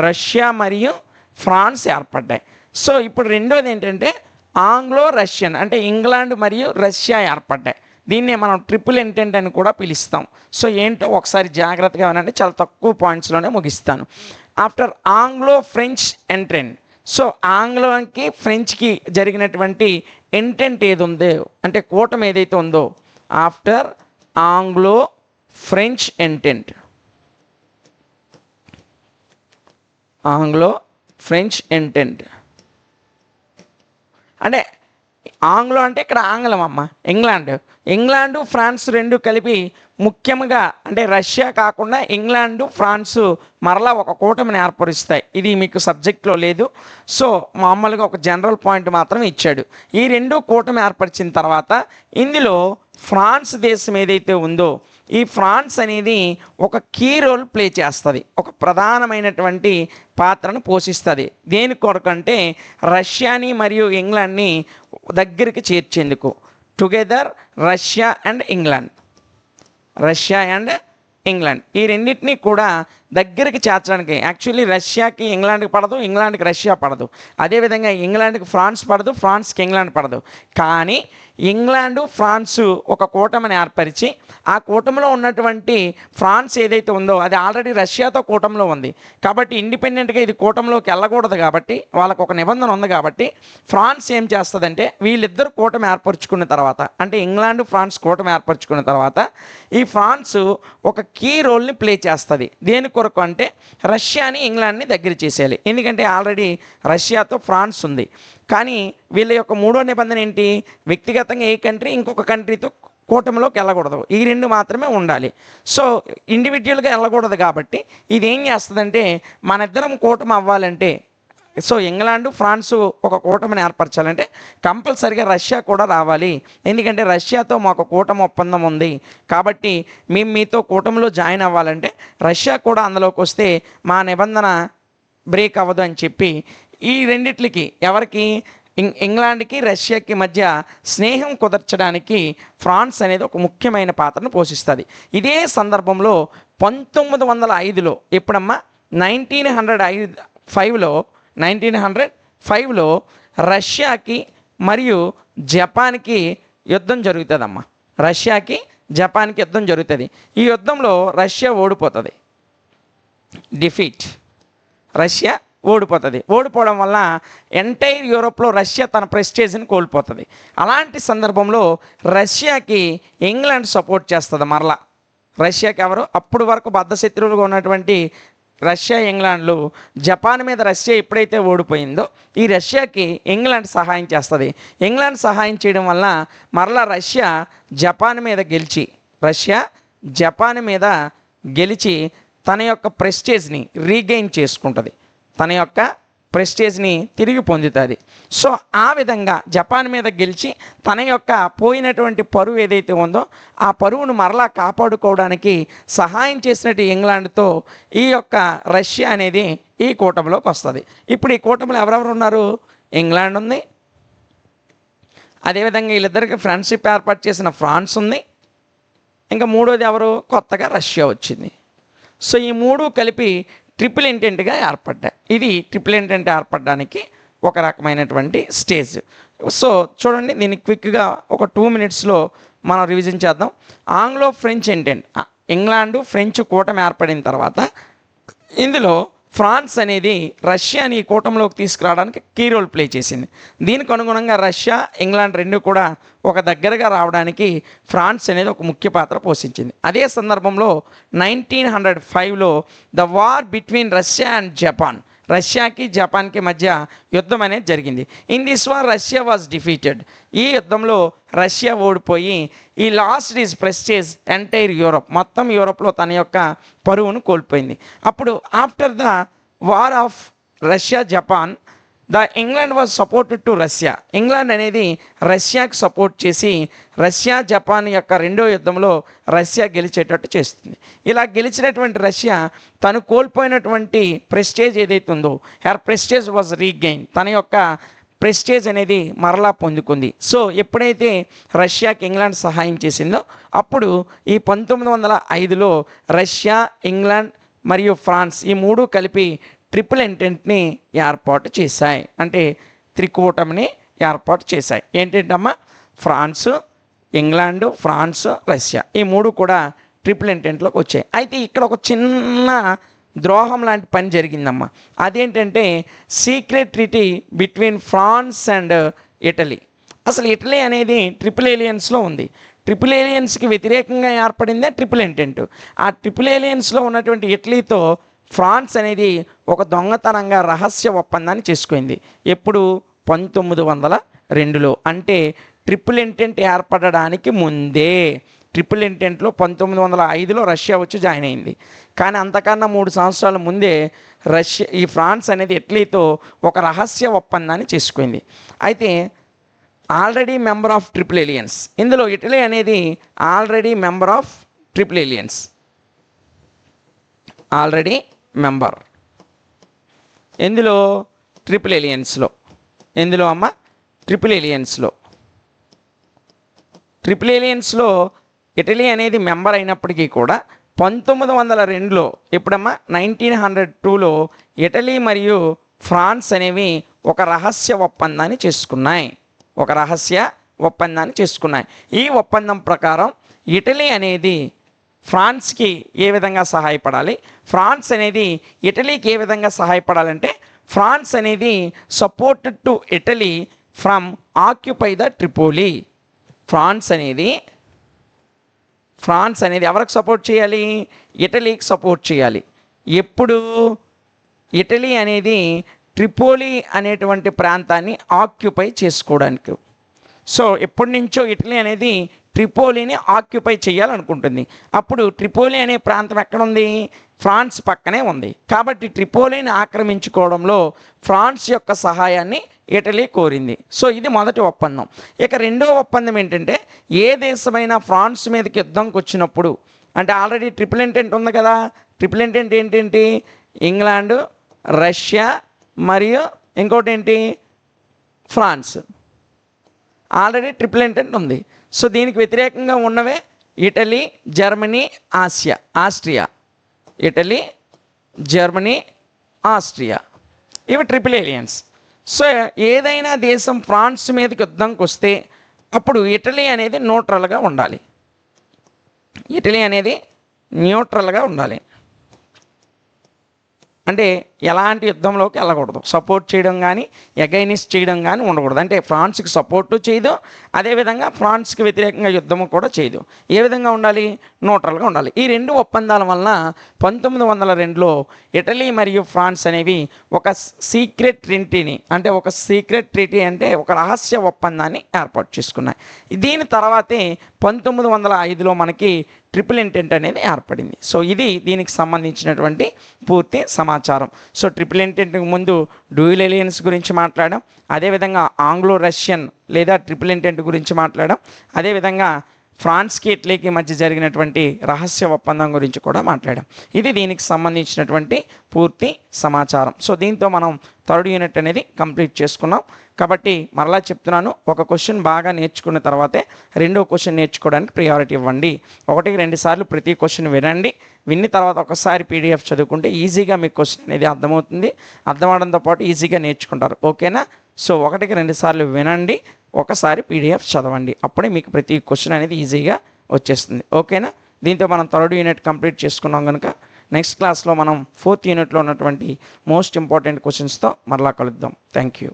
రష్యా మరియు ఫ్రాన్స్ ఏర్పడ్డాయి. సో ఇప్పుడు రెండోది ఏంటంటే ఆంగ్లో రష్యన్, అంటే ఇంగ్లాండ్ మరియు రష్యా ఏర్పడ్డాయి. దీన్నే మనం ట్రిపుల్ ఇంటెంట్ అని కూడా పిలుస్తాం. సో ఏంటో ఒకసారి జాగ్రత్తగా వినండి, చాలా తక్కువ పాయింట్స్లోనే ముగిస్తాను. ఆఫ్టర్ ఆంగ్లో ఫ్రెంచ్ ఎంట్రెంట్, సో ఆంగ్లోకి ఫ్రెంచ్కి జరిగినటువంటి ఎంటెంట్ ఏది ఉందో, అంటే కూటమి ఏదైతే ఉందో, ఆఫ్టర్ ఆంగ్లో ఫ్రెంచ్ ఎంటెంట్, అంటే ఆంగ్లో అంటే ఇక్కడ ఆంగ్లం అమ్మ, ఇంగ్లాండు ఫ్రాన్స్ 2 కలిపి ముఖ్యంగా, అంటే రష్యా కాకుండా ఇంగ్లాండు ఫ్రాన్సు మరలా ఒక కూటమిని ఏర్పరుస్తాయి. ఇది మీకు సబ్జెక్ట్లో లేదు. సో మామూలుగా ఒక జనరల్ పాయింట్ మాత్రం ఇచ్చాడు. ఈ 2 కూటమి ఏర్పరిచిన తర్వాత ఇందులో ఫ్రాన్స్ దేశం ఏదైతే ఉందో ఈ ఫ్రాన్స్ అనేది ఒక కీ రోల్ ప్లే చేస్తుంది, ఒక ప్రధానమైనటువంటి పాత్రను పోషిస్తుంది. దేని కొరకంటే రష్యాని మరియు ఇంగ్లాండ్ని దగ్గరికి చేర్చేందుకు. టుగెదర్ రష్యా అండ్ ఇంగ్లాండ్ ఈ రెండింటినీ కూడా దగ్గరికి చేర్చడానికి. యాక్చువల్లీ రష్యాకి ఇంగ్లాండ్కి పడదు, ఇంగ్లాండ్కి రష్యా పడదు. అదేవిధంగా ఇంగ్లాండ్కి ఫ్రాన్స్ పడదు, ఫ్రాన్స్కి ఇంగ్లాండ్ పడదు. కానీ ఇంగ్లాండు ఫ్రాన్సు ఒక కూటమిని ఏర్పరిచి ఆ కూటమిలో ఉన్నటువంటి ఫ్రాన్స్ ఏదైతే ఉందో అది ఆల్రెడీ రష్యాతో కూటమిలో ఉంది కాబట్టి ఇండిపెండెంట్గా ఇది కూటమిలోకి వెళ్ళకూడదు. కాబట్టి వాళ్ళకు ఒక నిబంధన ఉంది. కాబట్టి ఫ్రాన్స్ ఏం చేస్తుందంటే వీళ్ళిద్దరు కూటమి ఏర్పరచుకున్న తర్వాత, అంటే ఇంగ్లాండ్ ఫ్రాన్స్ కూటమి ఏర్పరచుకున్న తర్వాత ఈ ఫ్రాన్స్ ఒక కీ రోల్ని ప్లే చేస్తుంది. దేని కొరకు అంటే రష్యాని ఇంగ్లాండ్ని దగ్గర చేసేయాలి. ఎందుకంటే ఆల్రెడీ రష్యాతో ఫ్రాన్స్ ఉంది. కానీ వీళ్ళ యొక్క 3వ నిబంధన ఏంటి? వ్యక్తిగతంగా ఏ కంట్రీ ఇంకొక కంట్రీతో కూటమిలోకి వెళ్ళకూడదు, ఈ 2 మాత్రమే ఉండాలి. సో ఇండివిజువల్గా వెళ్ళకూడదు. కాబట్టి ఇది ఏం చేస్తుందంటే మన ఇద్దరం కూటమి అవ్వాలంటే సో ఇంగ్లాండ్ ఫ్రాన్స్ ఒక కూటమిని ఏర్పరచాలంటే కంపల్సరిగా రష్యా కూడా రావాలి. ఎందుకంటే రష్యాతో మాకు కూటమి ఒప్పందం ఉంది కాబట్టి మేము మీతో కూటమిలో జాయిన్ అవ్వాలంటే రష్యా కూడా అందులోకి వస్తే మా నిబంధన బ్రేక్ అవ్వదు అని చెప్పి ఈ రెండిట్లకి ఎవరికి ఇంగ్లాండ్కి రష్యాకి మధ్య స్నేహం కుదర్చడానికి ఫ్రాన్స్ అనేది ఒక ముఖ్యమైన పాత్రను పోషిస్తుంది. ఇదే సందర్భంలో 1905లో ఎప్పుడమ్మా 1905లో రష్యాకి మరియు జపాన్కి యుద్ధం జరుగుతుందమ్మా. రష్యాకి జపాన్కి యుద్ధం జరుగుతుంది. ఈ యుద్ధంలో రష్యా ఓడిపోతుంది. డిఫీట్, రష్యా ఓడిపోతుంది. ఓడిపోవడం వల్ల ఎంటైర్ యూరోప్లో రష్యా తన ప్రెస్టేజ్ని కోల్పోతుంది. అలాంటి సందర్భంలో రష్యాకి ఇంగ్లాండ్ సపోర్ట్ చేస్తుంది. మరలా రష్యాకి ఎవరు అప్పుడు వరకు బద్ధశత్రువులుగా ఉన్నటువంటి రష్యా ఇంగ్లాండ్లు జపాన్ మీద రష్యా ఎప్పుడైతే ఓడిపోయిందో ఈ రష్యాకి ఇంగ్లాండ్ సహాయం చేస్తుంది. ఇంగ్లాండ్ సహాయం చేయడం వల్ల మరలా రష్యా జపాన్ మీద గెలిచి తన యొక్క ప్రెస్టేజ్ని రీగెయిన్ చేసుకుంటుంది, తన యొక్క ప్రెస్టేజ్ని తిరిగి పొందుతుంది. సో ఆ విధంగా జపాన్ మీద గెలిచి తన యొక్క పోయినటువంటి పరువు ఏదైతే ఉందో ఆ పరువును మరలా కాపాడుకోవడానికి సహాయం చేసినట్టు ఇంగ్లాండ్తో ఈ యొక్క రష్యా అనేది ఈ కూటమిలోకి వస్తుంది. ఇప్పుడు ఈ కూటమిలో ఎవరెవరు ఉన్నారు? ఇంగ్లాండ్ ఉంది, అదేవిధంగా వీళ్ళిద్దరికి ఫ్రెండ్షిప్ ఏర్పాటు చేసిన ఫ్రాన్స్ ఉంది, ఇంకా మూడోది ఎవరు? కొత్తగా రష్యా వచ్చింది. సో ఈ మూడు కలిపి ట్రిపుల్ ఇంటెంట్గా ఏర్పడ్డాయి. ఇది ట్రిపుల్ ఇంటెంట్ ఏర్పడడానికి ఒక రకమైనటువంటి స్టేజ్. సో చూడండి, దీన్ని క్విక్గా ఒక 2 మినిట్స్లో మనం రివిజన్ చేద్దాం. Anglo French intent, England French కూటమి ఏర్పడిన తర్వాత ఇందులో ఫ్రాన్స్ అనేది రష్యాని ఈ కూటమిలోకి తీసుకురావడానికి కీ రోల్ ప్లే చేసింది. దీనికి అనుగుణంగా రష్యా ఇంగ్లాండ్ రెండు కూడా ఒక దగ్గరగా రావడానికి ఫ్రాన్స్ అనేది ఒక ముఖ్య పాత్ర పోషించింది. అదే సందర్భంలో 1905లో the war between Russia and Japan, రష్యాకి జపాన్కి మధ్య యుద్ధం అనేది జరిగింది. In this war Russia was defeated. ఈ యుద్ధంలో రష్యా ఓడిపోయి ఈ lost his prestige entire Europe, మొత్తం యూరోప్లో తన యొక్క పరువును కోల్పోయింది. అప్పుడు after the war of Russia Japan the England was supported to Russia. England అనేది రష్యాకి సపోర్ట్ చేసి రష్యా జపాన్ యొక్క రెండో యుద్ధంలో రష్యా గెలిచేటట్టు చేస్తుంది. ఇలా గెలిచినటువంటి రష్యా తను కోల్పోయినటువంటి ప్రెస్టేజ్ ఏదైతే ఉందో హర్ ప్రెస్టేజ్ వాజ్ రీగెయిన్, తన యొక్క ప్రెస్టేజ్ అనేది మరలా పొందుకుంది. సో ఎప్పుడైతే రష్యాకి ఇంగ్లాండ్ సహాయం చేసిందో అప్పుడు ఈ 1905లో రష్యా, ఇంగ్లాండ్ మరియు ఫ్రాన్స్ ఈ మూడు కలిపి ట్రిపుల్ ఇంటెంట్ని ఏర్పాటు చేశాయి, అంటే త్రికూటమిని ఏర్పాటు చేశాయి. ఏంటంటమ్మా? ఫ్రాన్సు, ఇంగ్లాండు, ఫ్రాన్స్, రష్యా ఈ మూడు కూడా ట్రిపుల్ ఇంటెంట్లోకి వచ్చాయి. అయితే ఇక్కడ ఒక చిన్న ద్రోహం లాంటి పని జరిగిందమ్మా. అదేంటంటే secret treaty between France and Italy. అసలు ఇటలీ అనేది ట్రిపుల్ ఏలియన్స్లో ఉంది. ట్రిపుల్ ఏలియన్స్కి వ్యతిరేకంగా ఏర్పడిందే ట్రిపుల్ ఇంటెంట్. ఆ ట్రిపుల్ ఏలియన్స్లో ఉన్నటువంటి ఇటలీతో ఫ్రాన్స్ అనేది ఒక దొంగతనంగా రహస్య ఒప్పందాన్ని చేసుకుంది. ఎప్పుడు? 1902లో, అంటే ట్రిపుల్ ఇంటెంట్ ఏర్పడడానికి ముందే. ట్రిపుల్ ఇంటెంట్లో 1905లో రష్యా వచ్చి జాయిన్ అయింది. కానీ అంతకన్నా 3 సంవత్సరాల ముందే ఈ ఫ్రాన్స్ అనేది ఇటలీతో ఒక రహస్య ఒప్పందాన్ని చేసుకుంది. అయితే already member of triple aliens, ఇందులో ఇటలీ అనేది already member of triple aliens, already member. ఎందులో? ట్రిపుల్ ఏలియన్స్లో. ఎందులో అమ్మ? ట్రిపుల్ ఏలియన్స్లో. ట్రిపుల్ ఏలియన్స్లో ఇటలీ అనేది మెంబర్ అయినప్పటికీ కూడా 1902లో ఎప్పుడమ్మా 1902లో ఇటలీ మరియు ఫ్రాన్స్ అనేవి ఒక రహస్య ఒప్పందాన్ని చేసుకున్నాయి. ఈ ఒప్పందం ప్రకారం ఇటలీ అనేది ఫ్రాన్స్కి ఏ విధంగా సహాయపడాలి, ఫ్రాన్స్ అనేది ఇటలీకి ఏ విధంగా సహాయపడాలంటే ఫ్రాన్స్ అనేది supported to Italy from occupy the Tripoli. France అనేది ఎవరికి సపోర్ట్ చేయాలి? ఇటలీకి సపోర్ట్ చేయాలి. ఎప్పుడు? ఇటలీ అనేది ట్రిపోలి అనేటువంటి ప్రాంతాన్ని ఆక్యుపై చేసుకోవడానికి. సో ఎప్పటి నుంచో ఇటలీ అనేది ట్రిపోలీని ఆక్యుపై చేయాలనుకుంటుంది. అప్పుడు ట్రిపోలి అనే ప్రాంతం ఎక్కడ ఉంది? ఫ్రాన్స్ పక్కనే ఉంది. కాబట్టి ట్రిపోలీని ఆక్రమించుకోవడంలో ఫ్రాన్స్ యొక్క సహాయాన్ని ఇటలీ కోరింది. సో ఇది మొదటి ఒప్పందం. ఇక రెండో ఒప్పందం ఏంటంటే, ఏ దేశమైనా ఫ్రాన్స్ మీదకి యుద్ధంకి వచ్చినప్పుడు, అంటే ఆల్రెడీ ట్రిపుల్ ఎంటెంట్ ఉంది కదా, ట్రిపుల్ ఎంటెంట్ ఏంటేంటి? ఇంగ్లాండ్, రష్యా మరియు ఇంకోటి ఏంటి? ఫ్రాన్స్. ఆల్రెడీ ట్రిపుల్ ఎంటెంట్ ఉంది. సో దీనికి వ్యతిరేకంగా ఉన్నవే Italy, Germany, Austria. Italy, Germany, Austria, ఇవి ట్రిపుల్ ఏలియన్స్. సో ఏదైనా దేశం ఫ్రాన్స్ మీదకి యుద్ధంకి వస్తే అప్పుడు ఇటలీ అనేది న్యూట్రల్గా ఉండాలి. ఇటలీ అనేది న్యూట్రల్గా ఉండాలి. అంటే ఎలాంటి యుద్ధంలోకి వెళ్ళకూడదు, సపోర్ట్ చేయడం కానీ ఎగైనిస్ట్ చేయడం కానీ ఉండకూడదు. అంటే ఫ్రాన్స్కి సపోర్టు చేయదు, అదేవిధంగా ఫ్రాన్స్కి వ్యతిరేకంగా యుద్ధము కూడా చేయదు. ఏ విధంగా ఉండాలి? న్యూట్రల్గా ఉండాలి. ఈ రెండు ఒప్పందాల వలన 1902లో ఇటలీ మరియు ఫ్రాన్స్ అనేవి ఒక సీక్రెట్ ట్రీటీని, అంటే ఒక సీక్రెట్ ట్రీటీ అంటే ఒక రహస్య ఒప్పందాన్ని ఏర్పాటు చేసుకున్నాయి. దీని తర్వాతే 1905లో మనకి ట్రిపుల్ ఎంటెంట్ అనేది ఏర్పడింది. సో ఇది దీనికి సంబంధించినటువంటి పూర్తి సమాచారం. సో ట్రిపుల్ ఎంటెంట్కి ముందు డ్యూయల్ ఎలియన్స్ గురించి మాట్లాడడం, అదేవిధంగా ఆంగ్లో రష్యన్ లేదా ట్రిపుల్ ఎంటెంట్ గురించి మాట్లాడడం, అదేవిధంగా ఫ్రాన్స్కి ఇటలీకి మధ్య జరిగినటువంటి రహస్య ఒప్పందం గురించి కూడా మాట్లాడాం. ఇది దీనికి సంబంధించినటువంటి పూర్తి సమాచారం. సో దీంతో మనం థర్డ్ యూనిట్ అనేది కంప్లీట్ చేసుకున్నాం. కాబట్టి మరలా చెప్తున్నాను, ఒక క్వశ్చన్ బాగా నేర్చుకున్న తర్వాతే రెండో క్వశ్చన్ నేర్చుకోవడానికి ప్రియారిటీ ఇవ్వండి. 1-2 సార్లు ప్రతి క్వశ్చన్ వినండి. విన్న తర్వాత ఒకసారి పీడిఎఫ్ చదువుకుంటే ఈజీగా మీకు క్వశ్చన్ అనేది అర్థమవుతుంది. అర్థమవడంతో పాటు ఈజీగా నేర్చుకుంటారు. ఓకేనా? సో 1-2 సార్లు వినండి, ఒకసారి పీడిఎఫ్ చదవండి. అప్పుడే మీకు ప్రతి క్వశ్చన్ అనేది ఈజీగా వచ్చేస్తుంది. ఓకేనా? దీంతో మనం థర్డ్ యూనిట్ కంప్లీట్ చేసుకున్నాం కనుక నెక్స్ట్ క్లాస్లో మనం 4th యూనిట్లో ఉన్నటువంటి మోస్ట్ ఇంపార్టెంట్ క్వశ్చన్స్తో మరలా కలుద్దాం. Thank you.